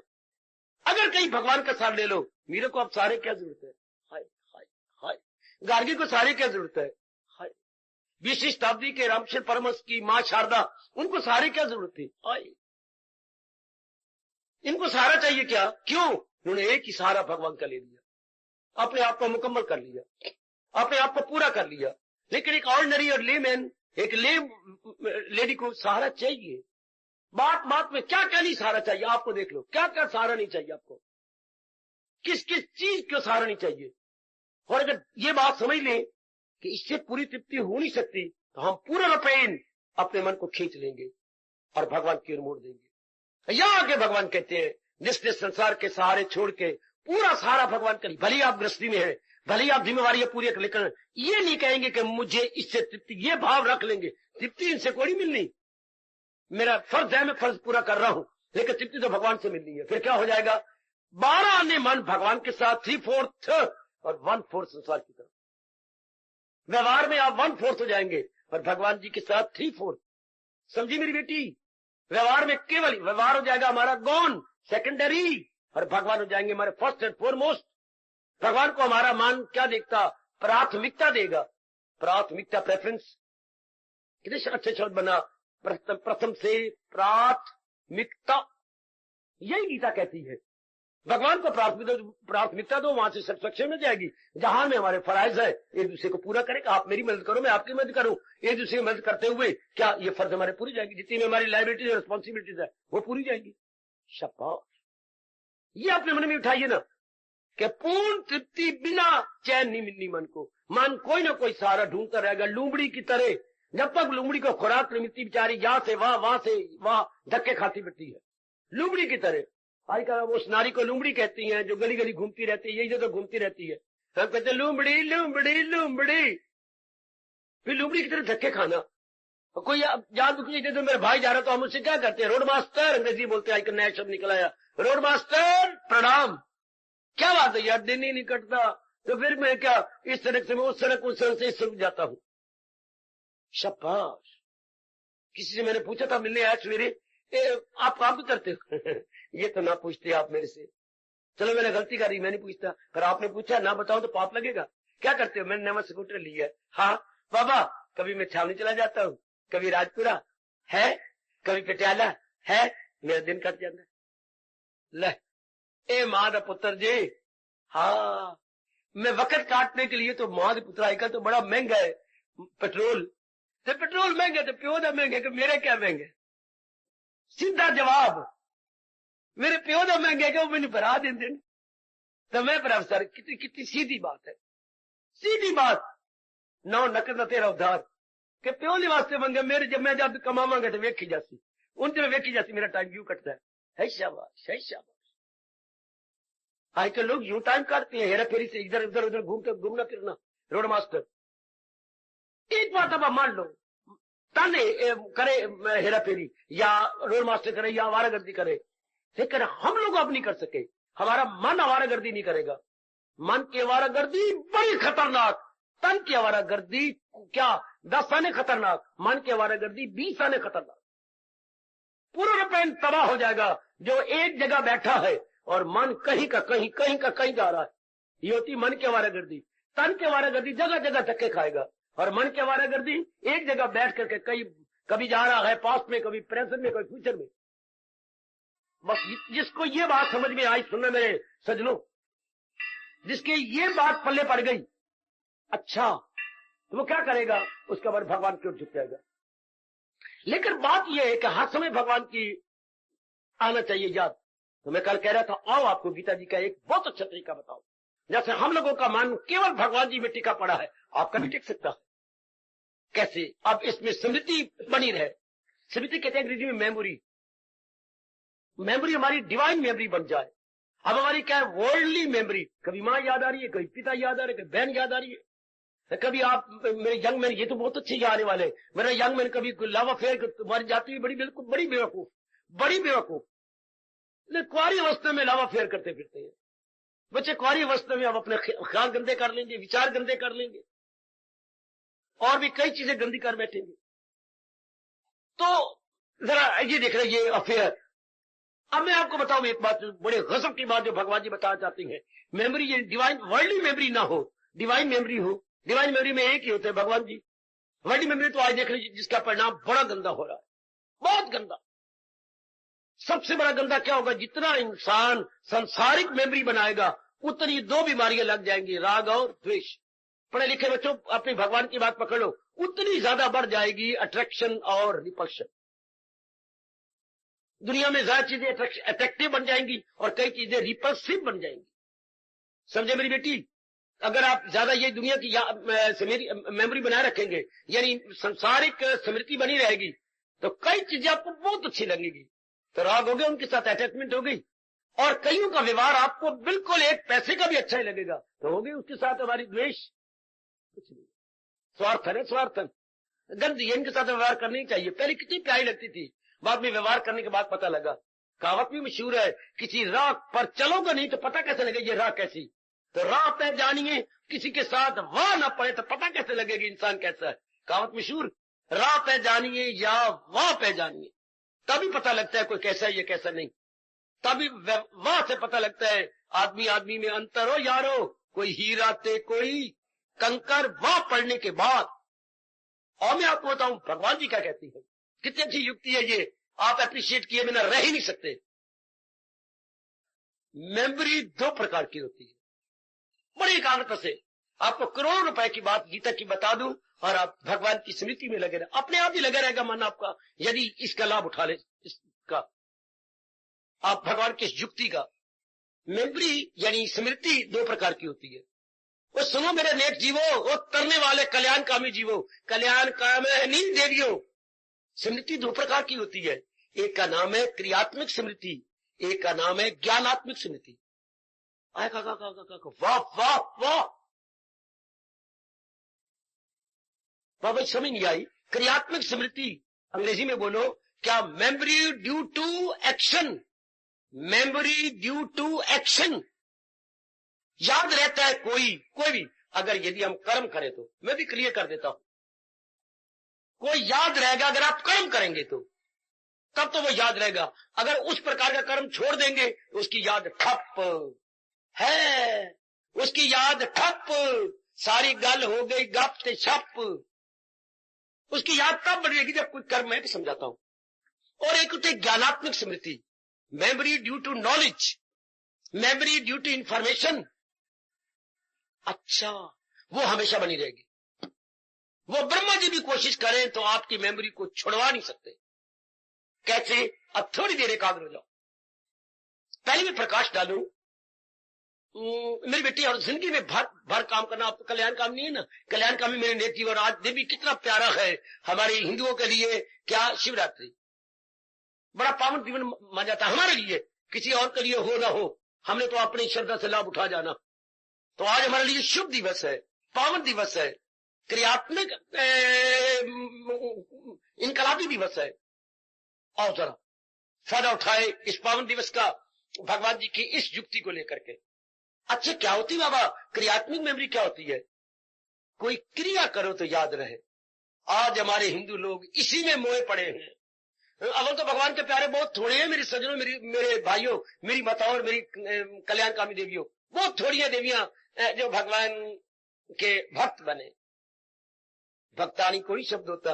A: अगर कहीं भगवान का सहारा ले लो, मेरे को अब सहारे क्या जरूरत है? हाय हाय हाय। गार्गी को सहारे क्या जरूरत है? हाय। 20वीं शताब्दी के रामकृष्ण परमहंस की मां शारदा, उनको सहारे क्या जरूरत थी? हाय। इनको सहारा चाहिए क्या? क्यों? उन्होंने एक ही सहारा भगवान का ले लिया, अपने आप को मुकम्मल कर लिया, अपने आप को पूरा कर लिया। लेकिन एक ऑर्डिनरी और लेमैन, एक लेडी को सहारा चाहिए। बात में क्या क्या नहीं सहारा चाहिए आपको, देख लो क्या क्या सहारा नहीं चाहिए आपको, किस किस चीज को सहारा नहीं चाहिए। और अगर ये बात समझ लें कि इससे पूरी तृप्ति हो नहीं सकती, तो हम पूरा रूपेण अपने मन को खींच लेंगे और भगवान की ओर मोड़ देंगे। यहां आके भगवान कहते हैं, जिसने संसार के सहारे छोड़ के पूरा सहारा भगवान करी, भले आप गृहस्थी में है, भले आप जिम्मेवारी पूरी कर, लेकिन ये नहीं कहेंगे कि मुझे इससे तृप्ति, ये भाव रख लेंगे, तृप्ति इनसे कोई मिलनी, मेरा फर्ज है, मैं फर्ज पूरा कर रहा हूं, लेकिन तृप्ति तो भगवान से मिलनी है। फिर क्या हो जाएगा? 12 आने मन भगवान के साथ 3/4 और 1/4 संसार की तरफ। व्यवहार में आप 1/4 हो जाएंगे और भगवान जी के साथ 3/4। समझी मेरी बेटी? व्यवहार में केवल व्यवहार हो जाएगा हमारा गौण, सेकेंडरी, और भगवान हो जाएंगे हमारे फर्स्ट एंड फोरमोस्ट। भगवान को हमारा मान क्या देखता? प्राथमिकता देगा। प्राथमिकता, प्रेफरेंस, कितने अच्छे शब्द बना, प्रथम से प्राथमिकता, यही गीता कहती है। भगवान को प्राथमिकता दो, वहां से सेटिस्फैक्शन मिल जाएगी। जहां में हमारे फराइज है, एक दूसरे को पूरा करें, आप मेरी मदद करो, मैं आपकी मदद करूं, एक दूसरे की मदद करते हुए क्या ये फर्ज हमारे पूरी जाएगी, जितनी में हमारी लायबिलिटीज और रिस्पॉन्सिबिलिटीज है वो पूरी जाएगी। शाबाश। ये अपने मन में उठाइए ना कि पूर्ण तृप्ति बिना चैन नहीं मिलनी मन को। मन कोई ना कोई सहारा ढूंढता रहेगा, लूमड़ी की तरह। जब तक लूमड़ी को खुराक नहीं मिलती, बेचारी यहां से वहां धक्के खाती फिरती है, लूमड़ी की तरह। आजकल उस नारी को लूमड़ी कहती हैं जो गली गली घूमती रहती है, यही जगह घूमती रहती है। हम कहते हैं लूमड़ी लूमड़ी लूमड़ी, फिर लूमड़ी की तरह धक्के खाना। और कोई याद दुखी तो मेरे भाई जा रहा, तो हम उससे क्या करते हैं? रोड मास्टर, अंग्रेजी बोलते हैं, आजकल नया शब्द निकल आया, रोड मास्टर प्रणाम। क्या बात है यार, दिन ही नहीं कटता, तो फिर मैं क्या इस सड़क से मैं उस सड़क, उस सड़क से इस सड़क जाता हूं। शाबाश। किसी से मैंने पूछा था, मिलने आया सवेरे, आप काम भी करते हो? ये तो ना पूछते आप मेरे से। चलो मैंने गलती करी, मैं नहीं पूछता, पर आपने पूछा, ना बताओ तो पाप लगेगा। क्या करते हो? मैंने नया स्कूटर लिया है। हाँ बाबा, कभी मैं छावनी चला जाता हूँ, कभी राजपुरा है, कभी पटियाला है, मेरा दिन कट जाता है। ले ए मां दा पुत्र जी, हाँ मैं वक्त काटने के लिए तो मां दे पुत्र, आजकल तो बड़ा महंगा है पेट्रोल, तो पेट्रोल महंगा तो प्यो दा महंगा, कि मेरे क्या महंगे? सीधा जवाब, मेरे प्यो दा महंगा कि वो मैंने भरा देंगे, तो मैं भरा। सर कितनी सीधी बात है, सीधी बात। नौ नकद न तेरा उधार, कि प्यो ने वास्ते मंगे, मेरे जब मैं जब कमावांगा तो वेखी जाती, उनसे वेखी जाती, मेरा टाइम क्यों कटता है? शाबाश है, शाबाश। आजकल लोग यूं टाइम काटते हैं, हेरा फेरी से इधर उधर उधर घूमना फिरना। रोड मास्टर, एक बात अब मान लो, ताने करे हेरा फेरी, या रोड मास्टर करे, या आवारागर्दी करे, लेकिन हम लोग अब नहीं कर सके। हमारा मन आवारागर्दी नहीं करेगा। मन की आवारागर्दी बड़ी खतरनाक, तन की आवारागर्दी क्या 10 आने खतरनाक, मन की आवारागर्दी 20 आने खतरनाक। पूरा रूपेण तबाह हो जाएगा जो एक जगह बैठा है और मन कहीं का कहीं जा रहा है। ये होती मन की आवारागर्दी। तन की आवारागर्दी जगह जगह धक्के खाएगा, और मन की आवारागर्दी एक जगह बैठ करके कभी जा रहा है पास्ट में, कभी प्रेजेंट में, कभी फ्यूचर में। बस जिसको ये बात समझ में आई, सुनना मेरे सजनों, जिसके ये बात पल्ले पड़ गई, अच्छा तो वो क्या करेगा? उसके बाद भगवान की ओर झुक जाएगा। लेकिन बात यह है कि हर समय भगवान की आना चाहिए याद। तो मैं कल कह रहा था, आओ आपको गीता जी का एक बहुत अच्छा तरीका बताओ। जैसे हम लोगों का मन केवल भगवान जी में टिका पड़ा है, आपका भी टिक सकता है। कैसे? अब इसमें स्मृति बनी रहे। स्मृति कहते हैं अंग्रेजी में मेमोरी। मेमोरी हमारी डिवाइन मेमोरी बन जाए। अब हमारी क्या है? Worldly memory. कभी माँ याद आ रही है, कभी पिता याद आ रहे, कभी बहन याद आ रही है, कभी आप मेरे यंग मैन, ये तो बहुत अच्छे ही आने वाले, मेरा यंग मैन कभी लव अफेयर तुम्हारी जाती हुई बिल्कुल बड़ी बेवकूफ, बड़ी बेवकूफ। कुआरी अवस्था में लव अफेयर करते फिरते हैं बच्चे। कुआरी अवस्था में अब अपने ख्याल गंदे कर लेंगे, विचार गंदे कर लेंगे, और भी कई चीजें गंदी कर बैठेंगे। तो जरा ये देख रहे ये अफेयर। अब मैं आपको बताऊं एक बात, बड़े गजब की बात जो भगवान जी बताना चाहती है। मेमोरी ये डिवाइन वर्ल्डली मेमोरी ना हो, डिवाइन मेमोरी हो। डिवाइन मेमोरी में एक ही होते हैं भगवान जी। वर्ल्डली मेमोरी तो आज देख लीजिए जिसका परिणाम बड़ा गंदा हो रहा है, बहुत गंदा। सबसे बड़ा गंदा क्या होगा, जितना इंसान संसारिक मेमोरी बनाएगा उतनी दो बीमारियां लग जाएंगी, राग और द्वेष। पढ़े लिखे बच्चों अपनी भगवान की बात पकड़ो, उतनी ज्यादा बढ़ जाएगी अट्रैक्शन और रिपल्शन। दुनिया में ज्यादा चीजें अट्रैक्टिव बन जाएंगी और कई चीजें रिपल्सिव बन जाएंगी। समझे मेरी बेटी? अगर आप ज्यादा ये दुनिया की मेमोरी बनाए रखेंगे, यानी संसारिक स्मृति बनी रहेगी, तो कई चीजें आपको बहुत अच्छी लगेगी। तो राग हो गया, उनके साथ अटैचमेंट हो गई, और कईयों का व्यवहार आपको बिल्कुल एक पैसे का भी अच्छा ही लगेगा, तो हो गई उसके साथ हमारी द्वेष। कुछ नहीं, स्वार्थन है, स्वार्थन, गंदी। इनके साथ व्यवहार करना ही चाहिए। पहले कितनी प्यारी लगती थी, बाद में व्यवहार करने के बाद पता लगा। कहावत भी मशहूर है, किसी राह पर चलोगे नहीं तो पता कैसे लगेगा ये राह कैसी। तो राह पे जानिए, किसी के साथ वाह ना पड़े तो पता कैसे लगेगी इंसान कैसा है। कहावत मशहूर, राह पे जानिए या वाह पे जानिए, तभी पता लगता है कोई कैसा है ये कैसा नहीं। तभी वाह से पता लगता है आदमी आदमी में अंतर हो यारो, कोई हीरा ते कोई कंकर, वाह पढ़ने के बाद। और मैं आपको बताऊं भगवान जी क्या कहती है, कितनी अच्छी युक्ति है ये, आप अप्रिशिएट किए बिना रह ही नहीं सकते। मेमोरी दो प्रकार की होती है, बड़ी एकाग्रता से। आपको करोड़ों रुपए की बात गीता की बता दूं और आप भगवान की स्मृति में लगे रहे, अपने आप ही लगा रहेगा मन आपका, यदि इसका लाभ उठा ले, इसका आप भगवान की युक्ति का। मेमोरी यानी स्मृति दो प्रकार की होती है। वो सुनो मेरे नेक जीवो, वो तरने वाले कल्याणकामी जीवो, कल्याणकामी देवियों। स्मृति दो प्रकार की होती है, एक का नाम है क्रियात्मक स्मृति, एक का नाम है ज्ञानात्मक स्मृति। वाह वाह वाह, भाई समझ नहीं आई। क्रियात्मक स्मृति अंग्रेजी में बोलो क्या? Memory due to action, memory due to action. याद रहता है कोई भी, अगर यदि हम कर्म करें तो, मैं भी क्लियर कर देता हूं, कोई याद रहेगा अगर आप कर्म करेंगे तो, तब तो वो याद रहेगा। अगर उस प्रकार का कर्म छोड़ देंगे तो उसकी याद ठप है, उसकी याद ठप, सारी गल हो गई गप ते छप। उसकी याद तब बढ़ेगी जब कोई कर्म है, तो समझाता हूं। और एक होती है ज्ञानात्मक स्मृति, memory due to knowledge, memory due to information. अच्छा, वो हमेशा बनी रहेगी। वो ब्रह्मा जी भी कोशिश करें तो आपकी मेमोरी को छुड़वा नहीं सकते। कैसे? अब थोड़ी देर एकाग्र हो जाओ, पहले भी प्रकाश डालू। मेरी बेटी, और जिंदगी में भर काम करना आपको कल्याण काम नहीं है ना। कल्याण काम ही मेरे नेक जीवन। आज देवी कितना प्यारा है हमारे हिंदुओं के लिए, क्या शिवरात्रि बड़ा पावन जीवन माना जाता है हमारे लिए, किसी और के लिए हो ना हो, हमने तो अपनी श्रद्धा से लाभ उठा जाना। तो आज हमारे लिए शुभ दिवस है, पावन दिवस है, क्रियात्मक इनकलाबी दिवस है। और जरा फायदा उठाए इस पावन दिवस का भगवान जी की इस युक्ति को लेकर के। अच्छा, क्या होती बाबा क्रियात्मक मेमोरी? क्या होती है? कोई क्रिया करो तो याद रहे। आज हमारे हिंदू लोग इसी में मोए पड़े हैं। अवल तो भगवान के प्यारे बहुत थोड़े हैं मेरे सज्जनों, मेरे भाइयों, मेरी माताओं और मेरी कल्याणकामी देवियों, बहुत थोड़ी है देवियां जो भगवान के भक्त बने। भक्तानी कोई शब्द होता,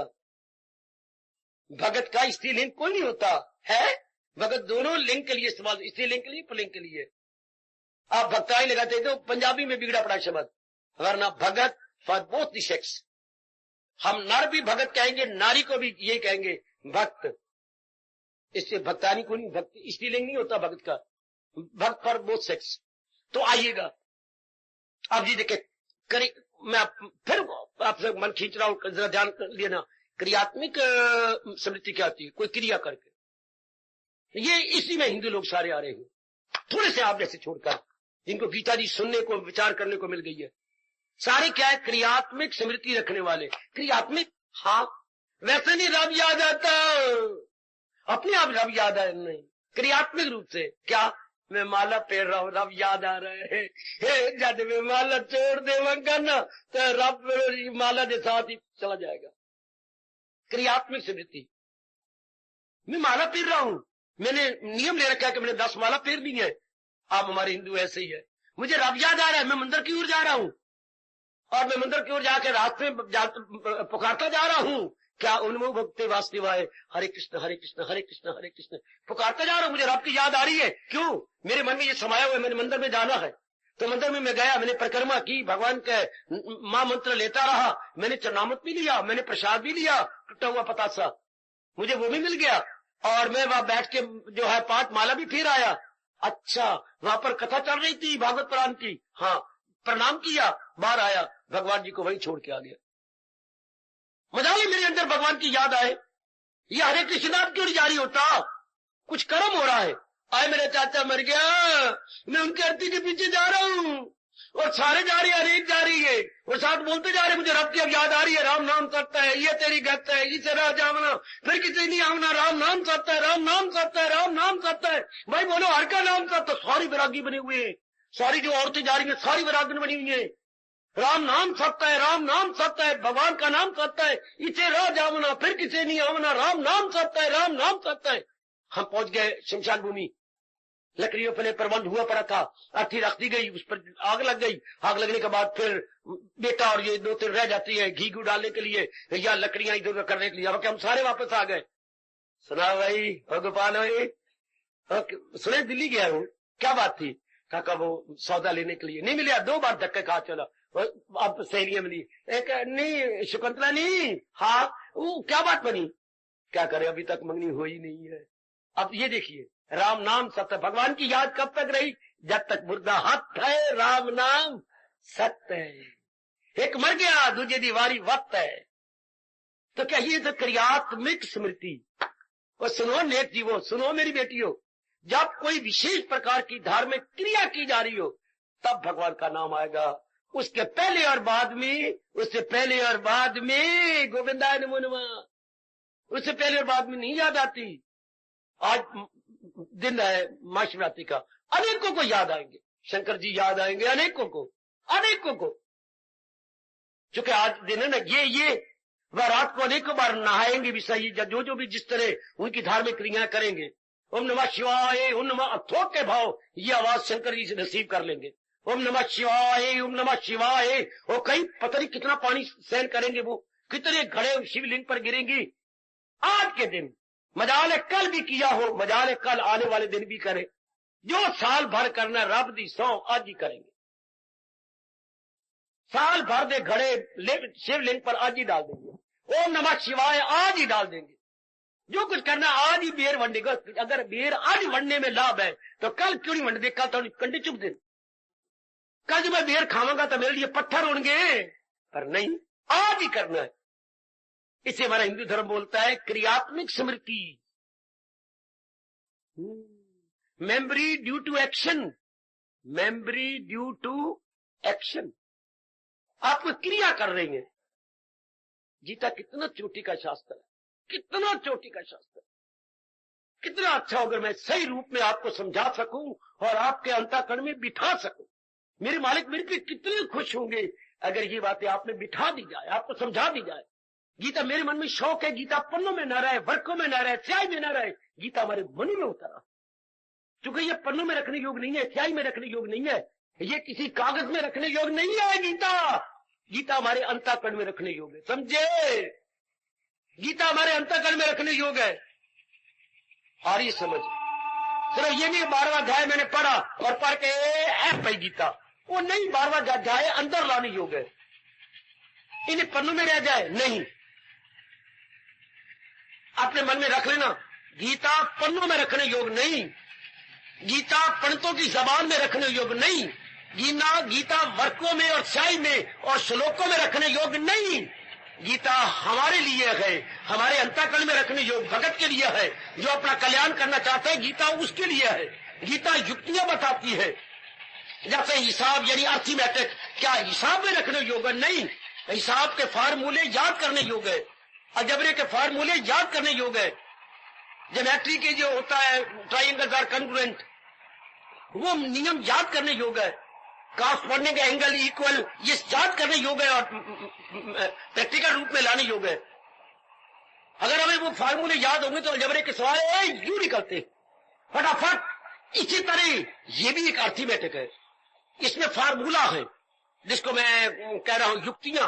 A: भगत का स्त्रीलिंग कोई नहीं होता है। भगत दोनों लिंग के लिए इस्तेमाल, स्त्रीलिंग के लिए, पुल्लिंग के लिए। आप भक्ताई लगाते तो पंजाबी में बिगड़ा पड़ा शब्द, वरना भगत फॉर बोथ द सेक्स। हम नर भी भगत कहेंगे, नारी को भी यही कहेंगे भक्त। इससे भक्तानी को नहीं, भक्त स्त्रीलिंग नहीं होता भगत का, भक्त फॉर बोथ सेक्स। तो आइएगा आप जी देखे करें, मैं फिर आपसे मन खींच रहा हूं, जरा ध्यान कर लेना। क्रियात्मक स्मृति क्या होती है? कोई क्रिया करके। ये इसी में हिंदू लोग सारे आ रहे हैं, थोड़े से आप जैसे छोड़कर, जिनको गीता जी सुनने को, विचार करने को मिल गई है। सारे क्या है, क्रियात्मक स्मृति रखने वाले। क्रियात्मक, हाँ, वैसे नहीं रब याद आता, अपने आप रब याद आए नहीं, क्रियात्मक रूप से। क्या, मैं माला पहन रहा हूं, रब याद आ रहे है, जब मैं माला छोड़ देवंगा ना तो रब माला के साथ ही चला जाएगा। क्रियात्मक स्मृति। मैं माला पहन रहा हूं, मैंने नियम ले रखा है कि मैंने 10 माला पहननी है। आप हमारे हिंदू ऐसे ही है, मुझे रब याद आ रहा है, मैं मंदिर की ओर जा रहा हूं, और मैं मंदिर की ओर जाकर रास्ते में पुकारता जा रहा हूं, क्या उन्मो भक्ति वास्तवाय, हरे कृष्ण हरे कृष्ण हरे कृष्ण हरे कृष्ण पुकारता जा रहा हूं, मुझे रब की याद आ रही है। क्यों, मेरे मन में ये समाया हुआ है, मैंने मंदिर में जाना है। तो मंदिर में मैं गया, मैंने परिक्रमा की, भगवान के मां मंत्र लेता रहा, मैंने चरणामृत भी लिया, मैंने प्रसाद भी लिया, टूटा हुआ पतासा मुझे वो भी मिल गया, और मैं वहां बैठ के जो है 5 माला भी फिर आया। अच्छा, वहां पर कथा चल रही थी भागवत पुराण की, हाँ, प्रणाम किया, बाहर आया, भगवान जी को वहीं छोड़ के आ गया। मजा ही मेरे अंदर भगवान की याद आए। ये हरे कृष्ण नाम क्यों नहीं जारी होता, कुछ कर्म हो रहा है। आए मेरे चाचा मर गया, मैं उनके अर्थी के पीछे जा रहा हूं, और सारे जा रही है, हरेक जा रही है, और साथ बोलते जा रहे, मुझे रब की अब याद आ रही है, राम नाम सत्य है, ये तेरी गत है, इसे रह जावना, फिर किसी नहीं आवना, राम नाम सत्य है, राम नाम सत्य है, राम नाम सत्य है। भाई बोलो, हर का नाम सत्य। सारी वैरागी बने हुए हैं, सारी जो औरतें जा रही है सारी वैरागी बनी हुई है। राम नाम सत्य है, राम नाम सत्य है, भगवान का नाम सत्य है, इसे रह जावना, फिर किसे नहीं आवना, राम नाम सत्य है, राम नाम सत्य है। हम पहुंच गए शमशान भूमि, लकड़ियों पर प्रबंध हुआ पड़ा था, अर्थी रख दी गई, उस पर आग लग गई। आग लगने के बाद फिर बेटा और ये 2-3 रह जाती है घी घू डालने के लिए या लकड़ियां इधर उधर करने के लिए। अब हम सारे वापस आ गए। सुना भाई, गोपाल भाई, सुने दिल्ली गया हूँ, क्या बात थी? काका वो सौदा लेने के लिए नहीं मिला, 2 बार धक्के खा चला, अब सहेलियां मिली, एक नहीं शकुंतला नहीं, हाँ, वो क्या बात बनी? क्या करे, अभी तक मंगनी हो ही नहीं है। अब ये देखिए, राम नाम सत्य, भगवान की याद कब तक रही? जब तक मुर्दा हाथ है, राम नाम सत्य है। एक मर गया, दूजे दीवारी वक्त है। तो क्या ये तो क्रियात्मक स्मृति। और सुनो नेक जीवो, सुनो मेरी बेटियों, जब कोई विशेष प्रकार की धार्मिक क्रिया की जा रही हो तब भगवान का नाम आएगा। उसके पहले और बाद में, उससे पहले और बाद में गोविंदाय नमो नमः, उससे पहले और बाद में नहीं याद आती। आज दिन है महाशिवरात्रि का, अनेकों को याद आएंगे, शंकर जी याद आएंगे अनेकों को, अनेकों को। चूंकि आज दिन है ना, ये वह रात को अनेकों बार नहाएंगे भी सही, जो जो भी जिस तरह उनकी धार्मिक क्रियाएं करेंगे। ओम नमः शिवाय, ओम नमः, थोक के भाव ये आवाज शंकर जी से नसीब कर लेंगे। ओम नमः शिवाय, ओम नमः शिवाय। और कई पता नहीं कितना पानी सहन करेंगे, वो कितने घड़े शिवलिंग पर गिरेंगी। आज के दिन मजाले कल भी किया हो, मजाले कल आने वाले दिन भी करे, जो साल भर करना रब दी सौ आज ही करेंगे। साल भर दे घड़े शिवलिंग पर आज ही डाल देंगे, ओम नमः शिवाय आज ही डाल देंगे। जो कुछ करना आज ही बेर वंडेगा। अगर बेर आज वंडने में लाभ है तो कल क्यों नहीं वंड दे? कल तो कंडी चुप दे, कल जब मैं बेर खाऊंगा तो मेरे लिए पत्थर होंगे, पर नहीं, आज ही करना है। इसे हमारा हिंदू धर्म बोलता है क्रियात्मक स्मृति, memory due to action, memory due to action. आप कोई क्रिया कर रही हैं। गीता कितना चोटी का शास्त्र है, कितना चोटी का शास्त्र, कितना अच्छा होगा मैं सही रूप में आपको समझा सकूं और आपके अंतःकरण में बिठा सकूं। मेरे मालिक मेरे पे कितने खुश होंगे अगर ये बातें आपने बिठा दी जाए, आपको समझा दी जाए। गीता मेरे मन में शौक है, गीता पन्नों में न रहे, वर्कों में न रहे, स्याही में न रहे, गीता हमारे मन में उतरा। क्योंकि ये पन्नों में रखने योग्य नहीं है, स्याही में रखने योग्य नहीं है, ये किसी कागज में रखने योग्य नहीं है। गीता हमारे अंतःकरण में रखने योग्य है, समझे? गीता हमारे अंतःकरण में रखने योग्य है। और ये समझ, सिर्फ ये नहीं 12वां अध्याय मैंने पढ़ा और पढ़ के है गीता, वो नहीं, 12वां अध्याय अंदर लाने योग्य है। इन्हें पन्नों में रह जाए नहीं, अपने मन में रख लेना, गीता पन्नों में रखने योग्य नहीं, गीता पंडितों की जबान में रखने योग्य नहीं, गीता वर्कों में और स्याही में और श्लोकों में रखने योग्य नहीं। गीता हमारे लिए है, हमारे अंतःकरण में रखने योग्य भगत के लिए है, जो अपना कल्याण करना चाहता है, गीता उसके लिए है। गीता युक्तियां बताती है, जैसे हिसाब यानी अर्थमेटिक, क्या हिसाब में रखने योग्य? नहीं, हिसाब के फार्मूले याद करने योग्य है, अलजेब्रा के फार्मूले याद करने योग्य है, ज्योमेट्री के जो होता है ट्राइंगल्स आर कॉन्ग्रुएंट, वो नियम याद करने योग्य है, कॉरस्पॉन्डिंग एंगल इक्वल, ये याद करने योग्य है और प्रैक्टिकल रूप में लाने योग्य है। अगर हमें वो फार्मूले याद होंगे तो अलजेब्रा के सवाल यूं निकलते फटाफट। इसी तरह ये भी एक अर्थमेटिक है, इसमें फार्मूला है जिसको मैं कह रहा हूं युक्तियां,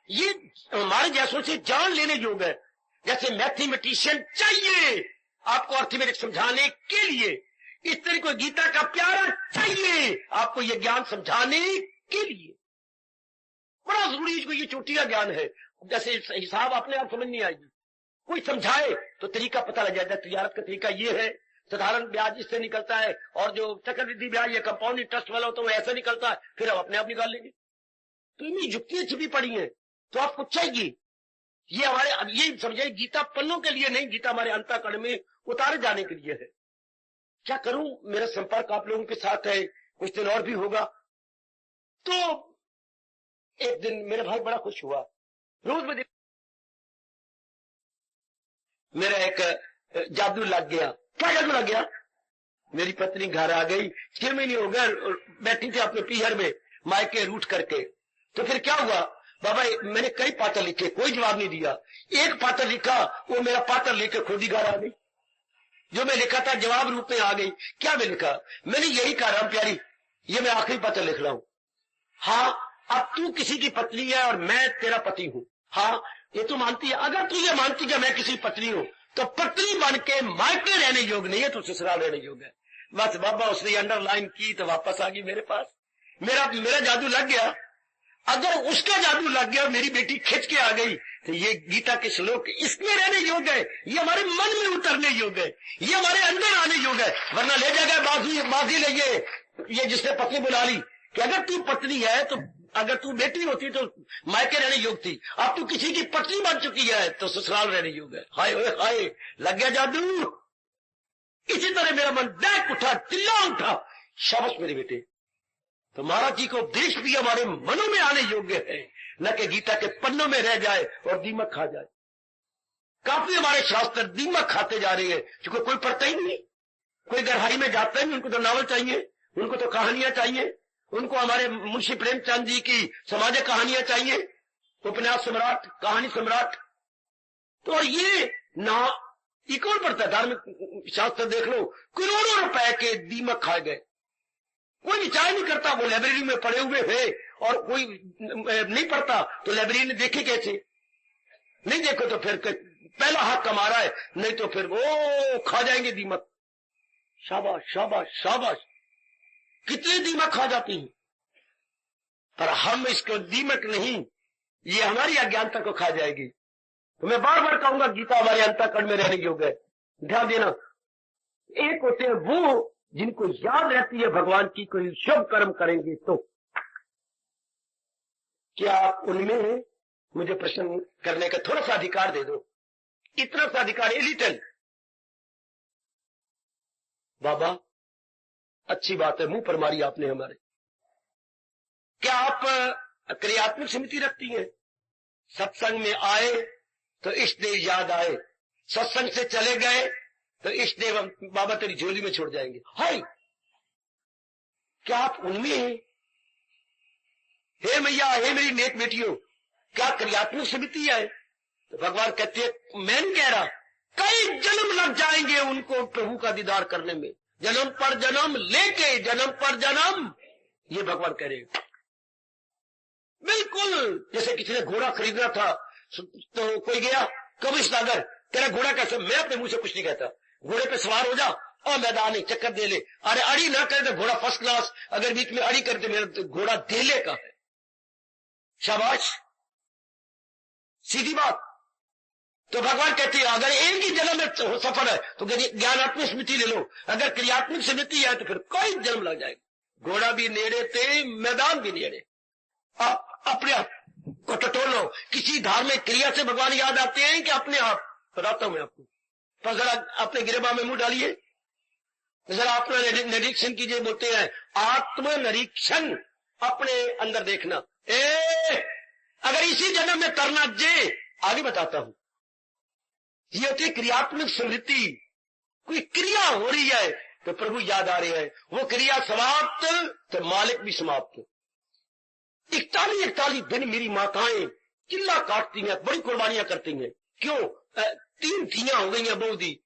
A: ये हमारे जैसों से जान लेने योग्य है। जैसे मैथमेटिशियन चाहिए आपको अर्थमेटिक समझाने के लिए, इस तरह को गीता का प्यारा चाहिए आपको ये ज्ञान समझाने के लिए। बड़ा जरूरी है, ये चोटिया ज्ञान है। जैसे हिसाब अपने आप समझ नहीं आएगी, कोई समझाए तो तरीका पता लग जाता है। तिजारत का तरीका ये है, साधारण ब्याज इससे निकलता है, और जो चक्रवृद्धि ब्याज या कंपाउंड इंटरेस्ट वाला होता है वो ऐसा निकलता है, फिर हम अपने आप निकाल लेंगे। तो इनमें युक्तियां छिपी पड़ी हैं, तो आपको चाहिए ये हमारे, अब ये समझिए गीता पन्नों के लिए नहीं, गीता हमारे अंतःकरण में उतारे जाने के लिए है। क्या करूं, मेरा संपर्क आप लोगों के साथ है, कुछ दिन और भी होगा। तो एक दिन मेरा भाई बड़ा खुश हुआ, रोज में मेरा एक जादू लग गया। क्या जादू लग गया? मेरी पत्नी घर आ गई, 6 महीने हो गए बैठी थी अपने पीहर में मायके रूठ करके। तो फिर क्या हुआ बाबा, मैंने कई पात्र लिखे, कोई जवाब नहीं दिया। एक पात्र लिखा, वो मेरा पात्र लेकर खुद ही घर आ गई। जो मैं लिखा था जवाब रूप में आ गई। क्या मैं लिखा? मैंने यही कहा, राम प्यारी ये मैं आखिरी पत्र लिख रहा हूं। हाँ, अब तू किसी की पत्नी है और मैं तेरा पति हूं। हाँ, ये तो मानती है। अगर तू ये मानती कि मैं किसी पत्नी हूं तो पत्नी बन के मायके रहने योग्य नहीं है, तो ससुराल रहने योग्य है। बस बाबा उसने अंडरलाइन की तो वापस आ गई मेरे पास। मेरा जादू लग गया। अगर उसका जादू लग गया, मेरी बेटी खिंच के आ गई, तो ये गीता के श्लोक इसमें रहने योग्य है, ये हमारे मन में उतरने योग्य है, ये हमारे अंदर आने योग्य है। वरना ले जाएगा बाजी ले ये जिसने पत्नी बुला ली कि अगर तू पत्नी है तो, अगर तू बेटी होती तो मायके रहने योग्य थी, अब तू किसी की पत्नी बन चुकी है तो ससुराल रहने योग्य है। हाय हाय, लग गया जादू। इसी तरह मेरा मन बैक उठा, चिल्ला उठा, शाबाश मेरे बेटे, तो महाराज जी को उपदेश भी हमारे मनों में आने योग्य है, न कि गीता के पन्नों में रह जाए और दीमक खा जाए। काफी हमारे शास्त्र दीमक खाते जा रहे हैं, क्योंकि कोई पढ़ता ही नहीं, कोई गहराई में जाता ही नहीं। उनको तो नावल चाहिए, उनको तो कहानियां चाहिए, उनको हमारे मुंशी प्रेमचंद जी की सामाजिक कहानियां चाहिए, उपन्यास सम्राट, कहानी सम्राट। तो और ये ना ये कौन पढ़ता है? धार्मिक शास्त्र देख लो, करोड़ों रुपए के दीमक खाए गए, कोई विचार नहीं करता। वो लाइब्रेरी में पढ़े हुए है और कोई नहीं पढ़ता, तो लाइब्रेरी ने देखे कैसे? नहीं देखो तो फिर पहला हक कमा रहा है, नहीं तो फिर वो खा जाएंगे दीमक। शाबाश शाबाश शाबाश, कितने दीमक खा जाती हैं, पर हम इसको दीमक नहीं, ये हमारी अज्ञानता को खा जाएगी। तो मैं बार बार कहूंगा, गीता हमारे अंतःकरण में रहने योग्य है। ध्यान देना, एक होते हैं वो जिनको याद रहती है भगवान की कोई शुभ कर्म करेंगे तो। क्या आप उनमें मुझे प्रश्न करने का थोड़ा सा अधिकार दे दो, इतना सा अधिकार, लिटिल। बाबा अच्छी बात है, मुंह पर मारी आपने हमारे। क्या आप क्रियात्मक समिति रखती हैं? सत्संग में आए तो इष्ट देव याद आए, सत्संग से चले गए तो इष्ट देव बाबा तेरी झोली में छोड़ जाएंगे। हाय, क्या आप उनमें हैं? हे मैया, हे मेरी नेक बेटियों, क्या क्रियात्मक समिति है? तो भगवान कहते हैं, मैं नहीं कह रहा, कई जन्म लग जाएंगे उनको प्रभु का दीदार करने में, जन्म पर जन्म लेके जन्म पर जन्म, ये भगवान कह रहे हैं। बिल्कुल जैसे किसी ने घोड़ा खरीदना था तो कोई गया, कभी सागर तेरा घोड़ा कैसे? मैं अपने मुंह से कुछ नहीं कहता, घोड़े पे सवार हो जा और मैदान में चक्कर दे ले। अरे अड़ी ना करे तो घोड़ा फर्स्ट क्लास, अगर बीच में अड़ी करते मेरा तो घोड़ा धेले का है। शाबाश, सीधी बात। तो भगवान कहते हैं अगर एक ही जन्म में सफल है तो ज्ञानात्मक स्मृति ले लो, अगर क्रियात्मक स्मृति है तो फिर कोई जन्म लग जाएगा। घोड़ा भी नेड़े थे, मैदान भी नेड़े। आप अपने आप को टटोलो, किसी धार्मिक क्रिया से भगवान याद आते हैं कि अपने आप? बताता हूं मैं आपको, पर जरा अपने गिरेबा में मुंह डालिए, जरा अपना निरीक्षण कीजिए, बोलते हैं आत्मनिरीक्षण, अपने अंदर देखना। अगर इसी जन्म में करना जे, आगे बताता हूं, ये होती क्रियात्मक स्मृति। कोई क्रिया हो रही है तो प्रभु याद आ रहे हैं, वो क्रिया समाप्त तो मालिक भी समाप्त। 41 दिन मेरी माताएं चिल्ला काटती हैं, बड़ी कुर्बानियां करती हैं। क्यों? 3 थियां हो गई हैं बहू दी।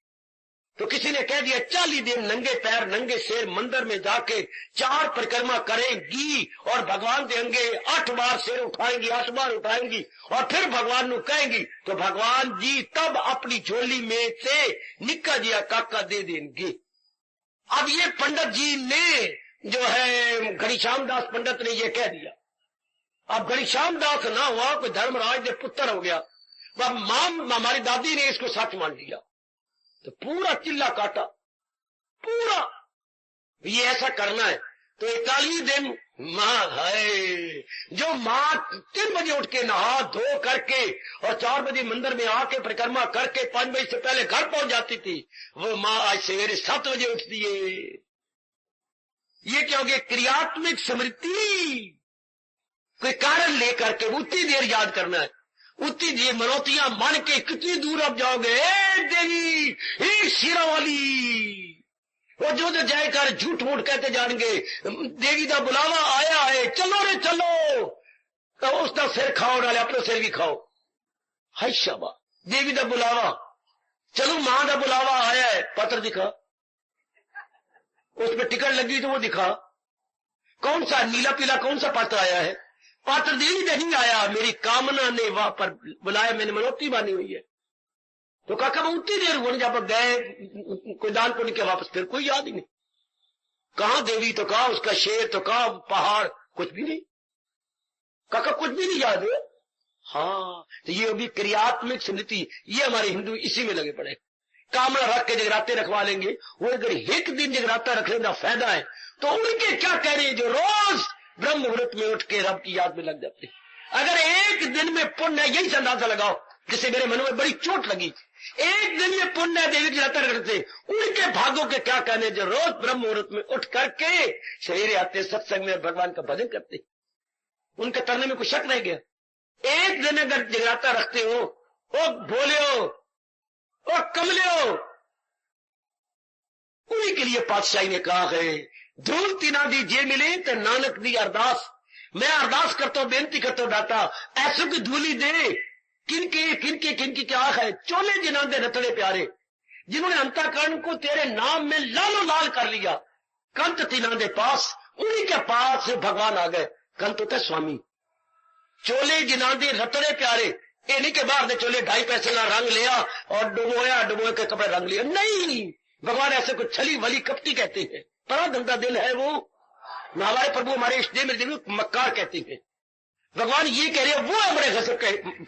A: तो किसी ने कह दिया 40 दिन नंगे पैर नंगे सिर मंदिर में जाके 4 परिक्रमा करेंगी और भगवान देंगे 8 बार सिर उठाएंगी, 8 बार उठाएंगी और फिर भगवान को कहेंगी, तो भगवान जी तब अपनी झोली में से निक्का जिया काका दे देंगे। अब ये पंडित जी ने जो है घनश्याम दास पंडित ने ये कह दिया। अब घनश्याम दास ना हुआ, कोई धर्मराज के पुत्र हो गया। मां हमारी दादी ने इसको सच मान लिया, तो पूरा चिल्ला काटा, पूरा ये ऐसा करना है। तो 41 दिन मां है, जो मां 3 बजे उठ के नहा धो करके और 4 बजे मंदिर में आके परिक्रमा करके 5 बजे से पहले घर पहुंच जाती थी, वो मां आज सवेरे 7 बजे उठती है। ये क्या हो गया? क्रियात्मक स्मृति। कोई कारण लेकर के उतनी देर याद करना है, उतनी देर मनौतियां मान के कितनी दूर अब जाओगे। देवी एक शिरा वाली, वो जो जाकर झूठ मूठ कहते जाएंगे, देवी का बुलावा आया है, चलो रे चलो, तो उसका सिर खाओ, डाले अपना सिर भी खाओ। हाय शाबा, देवी का बुलावा, चलो मां का बुलावा आया है, पत्र दिखा, उसमें टिकट लगी तो वो दिखा, कौन सा नीला पीला कौन सा पत्र आया है? पात्र देवी नहीं आया, मेरी कामना ने वहां पर बुलाया, मैंने मनोती बानी हुई है। तो काका वो उतनी देर हुई, जब गए कोई दान पुण्य के वापस फिर कोई याद ही नहीं। कहां देवी तो कहा, उसका शेर तो कहा, पहाड़ कुछ भी नहीं, काका कुछ भी नहीं याद है। हाँ, तो ये अभी क्रियात्मक स्मृति, ये हमारे हिंदू इसी में लगे पड़े। कामना रख के जगराते रखवा लेंगे, वो अगर एक दिन जगराता रखने का फायदा है तो उनके क्या कह रहे हैं जो रोज ब्रह्म मुहूर्त में उठ के रब की याद में लग जाते। अगर एक दिन में पुण्य है, यही अंदाजा लगाओ, जिसे मेरे मन में बड़ी चोट लगी, एक दिन में पुण्य है देवी जगराता करते, उनके भागों के क्या कहने जो रोज ब्रह्म मुहूर्त में उठ करके सवेरे आते, सत्संग में भगवान का भजन करते, उनके तरने में कुछ शक रह गया। एक दिन अगर जगराता रखते हो, ओ भोले हो, ओ कमले हो, उन्हीं के लिए पातशाही ने कहा है, धूल तिना दी जे मिले तो नानक दी अरदास। मैं अरदास करता हूं, बेनती करता हूं, दाता ऐसो की धूली दे, किनकी क्या है? चोले जिन्हों दे रतड़े प्यारे, जिन्होंने अंतःकरण को तेरे नाम में लालो लाल कर लिया, कंत तिना दे पास, उन्हीं के पास भगवान आ गए। कंत होता स्वामी, चोले जिन्हों दे रतड़े प्यारे, ये नहीं के बाहर दे चोले 2.5 पैसे का रंग लिया और डुबोए के कपड़े रंग लिया, नहीं। भगवान ऐसे कुछ छली वली कपटी कहते हैं, बड़ा गंदा दिल है वो। हमारे प्रभु हमारे इष्ट देव मेरे देवी मक्कार कहते हैं। भगवान ये कह रहे हैं, वो हमारे गजब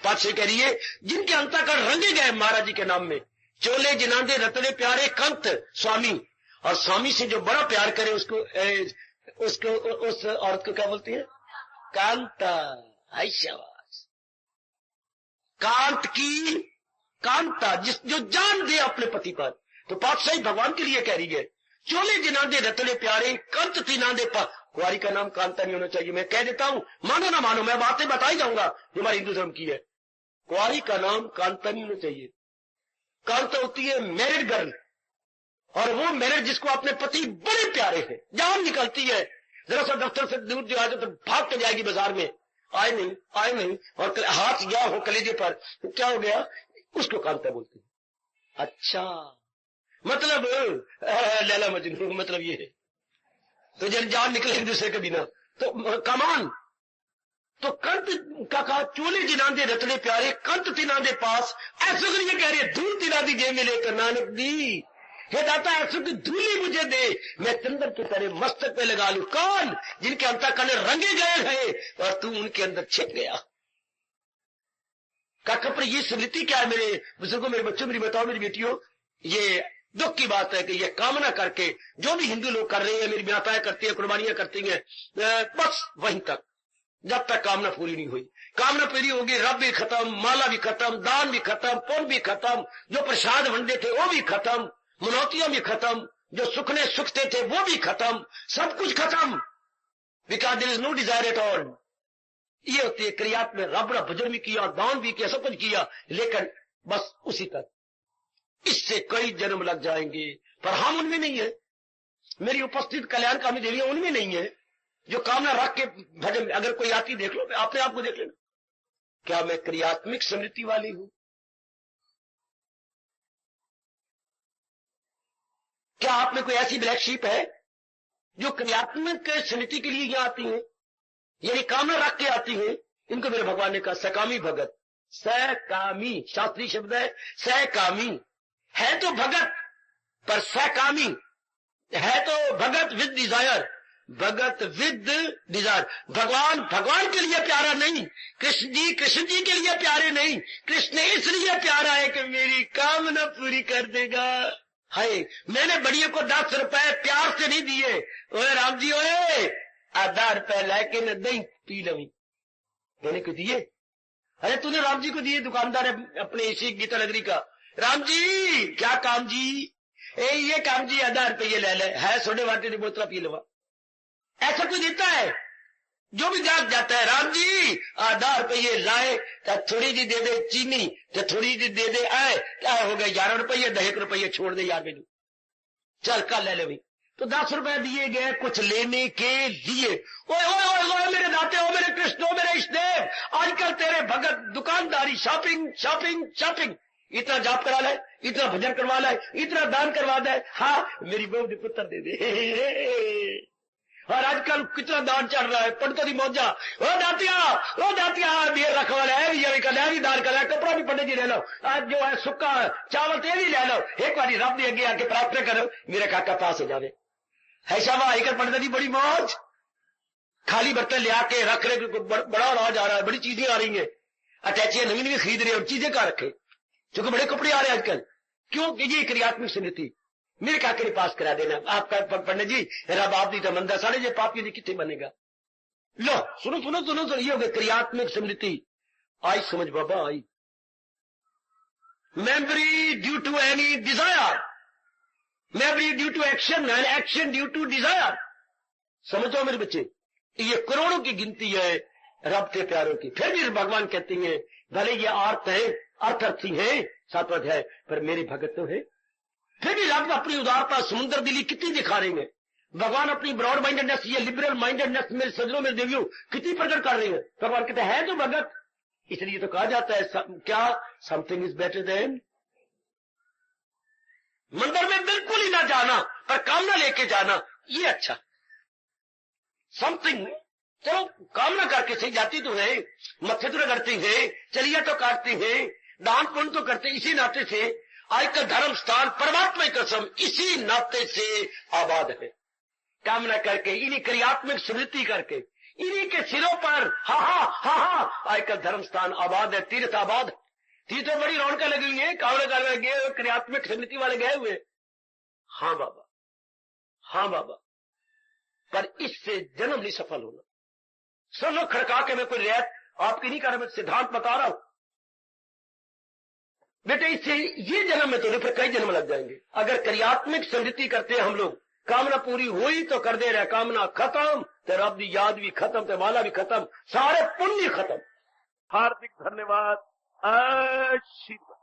A: पातशाही कह रही है, जिनके अंतःकरण रंगे गए महाराज जी के नाम में। चोले जिनांदे रतने प्यारे कंत स्वामी, और स्वामी से जो बड़ा प्यार करे उसको उस औरत को क्या बोलती है? कांता। शाबाश, कांत की कांता, जो जान दे अपने पति पर। तो पातशाही भगवान के लिए कह रही है, चोले जिनांदे रतने प्यारे कंत तिनांदे पा। कुआरी का नाम कांता नहीं होना चाहिए, मैं कह देता हूं, मानो ना मानो, मैं बातें बता ही जाऊंगा जो हमारे हिंदू धर्म की है। कुआरी का नाम कांता नहीं होना चाहिए। कांता होती है मैरिड गर्ल, और वो मैरिड जिसको अपने पति बड़े प्यारे हैं, जान निकलती है, जरा सा दफ्तर से दूर जो आ जाए तो भाग के जाएगी बाजार में, आए नहीं, और हाथ गया हो कलेजे पर, तो क्या हो गया? उसको कांता बोलते हैं। अच्छा, मतलब लैला मजनू, मतलब ये है। तो जब जान निकले एक दूसरे के बिना तो कमान। तो कंत का कहा, चोले जिनांदे रतने प्यारे कंत तिनांदे पास, ऐसो के लिए कह रही है, धूल तिनादी जे मिले कर नानक दी। हे दाता ऐसो की धूली मुझे दे, मैं चंदन की तरह मस्तक पे लगा लू। कौन? जिनके अंतःकरण रंगे गए हैं और तू उनके अंदर छिप गया। काका पर ये स्मृति क्या है मेरे बुजुर्गों, मेरे बच्चों, मेरी बताओ, मेरी बेटियों, ये दुख की बात है कि ये कामना करके जो भी हिंदू लोग कर रहे हैं, मेरी माताएं करती है, कुर्बानियां करती हैं, बस वहीं तक, जब तक कामना पूरी नहीं हुई। कामना पूरी होगी, रब भी खत्म, माला भी खत्म, दान भी खत्म, पुण्य भी खत्म, जो प्रसाद वंडे थे वो भी खत्म, मनौतियां भी खत्म, जो सुखने सुखते थे वो भी खत्म, सब कुछ खत्म, because there is no desire at all. ये होती है क्रियात में। रब ने भजन भी किया, दान भी किया, सब कुछ किया, लेकिन बस उसी तक। इससे कई जन्म लग जाएंगे, पर हम उनमें नहीं है। मेरी उपस्थित कल्याणकामी देवियां उनमें नहीं है जो कामना रख के भजन। अगर कोई आती देख लो, अपने आप को देख लेना, क्या मैं क्रियात्मक स्मृति वाली हूं? क्या आप में कोई ऐसी ब्लैक शीप है जो क्रियात्मक स्मृति के लिए यहां आती है, यानी कामना रख के आती है? इनको मेरे भगवान ने कहा सकामी भगत। सकामी शास्त्रीय शब्द है, सकामी है तो भगत, पर सकामी है तो bhagat with desire, bhagat with desire. भगवान के लिए प्यारा नहीं, कृष्ण जी के लिए प्यारे नहीं। कृष्ण इसलिए प्यारा है कि मेरी कामना पूरी कर देगा। हाय, मैंने बड़ियों को 10 रुपए प्यार से नहीं दिए। ओए राम जी, ओए आधा रुपए लाके न दही पी लवी, मैंने को दिए? अरे तूने राम जी को दिए, दुकानदार है अपने इसी गीता नगरी का। राम जी क्या काम जी? ये काम जी, आधा रुपये ले ले, है सोडे वाटे की बोतल पी लवा। ऐसा कोई देता है? जो भी जाता है, राम जी आधा रुपये लाए, थोड़ी जी दे दे चीनी, तो थोड़ी जी दे दे आए, क्या हो गया 11 रुपये, 10 रुपये छोड़ दे यार मेनू, चल कल ले ले भाई। तो 10 रुपए दिए गए कुछ लेने के लिए। ओए ओए ओए मेरे दाते, ओ मेरे कृष्ण, ओ मेरे इष्टदेव, आजकल तेरे भगत दुकानदारी, शॉपिंग शॉपिंग शॉपिंग, इतना जाप करा ले, इतना भजन करवा ले, इतना दान करवा दे, हाँ मेरी बहू ने पुत्र दे दे। और आजकल कितना दान चल रहा है, पंडितों की मौजा। ओ दातिया बियर रखवा ले, भी दान कर, कपड़ा भी पंडित जी ले लो, आज जो है सुक्का चावल तेल ही ले लो, एक बार रब ने अगे आके प्रार्थना करो मेरे काका पास हो जावे। है शाबा आकर पंडित जी बड़ी मौज, खाली बर्तन ले आके रख रहे, बड़ा राज आ रहा है, बड़ी चीजें आ रही है, अटैचियां नवी नवी खरीद रहे और चीजें कहाँ रखे, क्योंकि बड़े कपड़े आ रहे हैं आजकल। क्यों? ये क्रियात्मक स्मृति। मेरे काके ने पास करा देना, आपका पंडित जी रब आप दी तो मंदा साढ़े जो पापी जी कितने बनेगा। लो सुनो सुनो सुनो सुनो, ये हो गया क्रियात्मक स्मृति। आई समझ बाबा आई। Memory due to any desire, memory due to action and action due to desire. समझो मेरे बच्चे, ये करोड़ों की गिनती है रब के प्यारों की। फिर भी भगवान कहते हैं भले ये अर्थ है, अर्थी है, 7वां अध्याय, पर मेरे भगत तो है। फिर भी रब अपनी उदारता, समुद्र दिली कितनी दिखा रहे हैं। भगवान अपनी ब्रॉड माइंडेडनेस, ये लिबरल माइंडेडनेस मेरे सजनों में देवियों कितनी प्रकट कर रही है। भगवान कहते हैं तो भगत, इसलिए तो कहा जाता है क्या, समथिंग इज बेटर देन। मंदिर में बिल्कुल ही ना जाना, पर कामना लेके जाना, ये अच्छा। समथिंग, चलो कामना करके सही जाती तो है, मत्थे तो रगड़ती है, चलिया तो काटती है, दान पुण्य तो करते, इसी नाते से आजकल धर्म स्थान परमात्मा की कसम इसी नाते से आबाद है। कामना करके, इन्हीं क्रियात्मक स्मृति करके, इन्हीं के सिरों पर आजकल धर्म स्थान आबाद है, तीर्थ आबाद। तीर्थों बड़ी रौनक लगी हुई है, कावड़े कावड़े गए, क्रियात्मक स्मृति वाले गए हुए। हाँ बाबा, हाँ बाबा, पर इससे जन्म नहीं सफल होना। सब लोग खड़का के मैं कोई रियायत आपकी नहीं कर रहा, मैं सिद्धांत बता रहा हूं बेटे। इससे ये जन्म में तो नहीं, फिर कई जन्म लग जाएंगे। अगर क्रियात्मक स्मृति करते हैं हम लोग, कामना पूरी हुई तो कर दे रहे, कामना खत्म तो रब की याद भी खत्म, तो माला भी खत्म, सारे पुण्य खत्म। हार्दिक धन्यवाद। आशीर्वाद।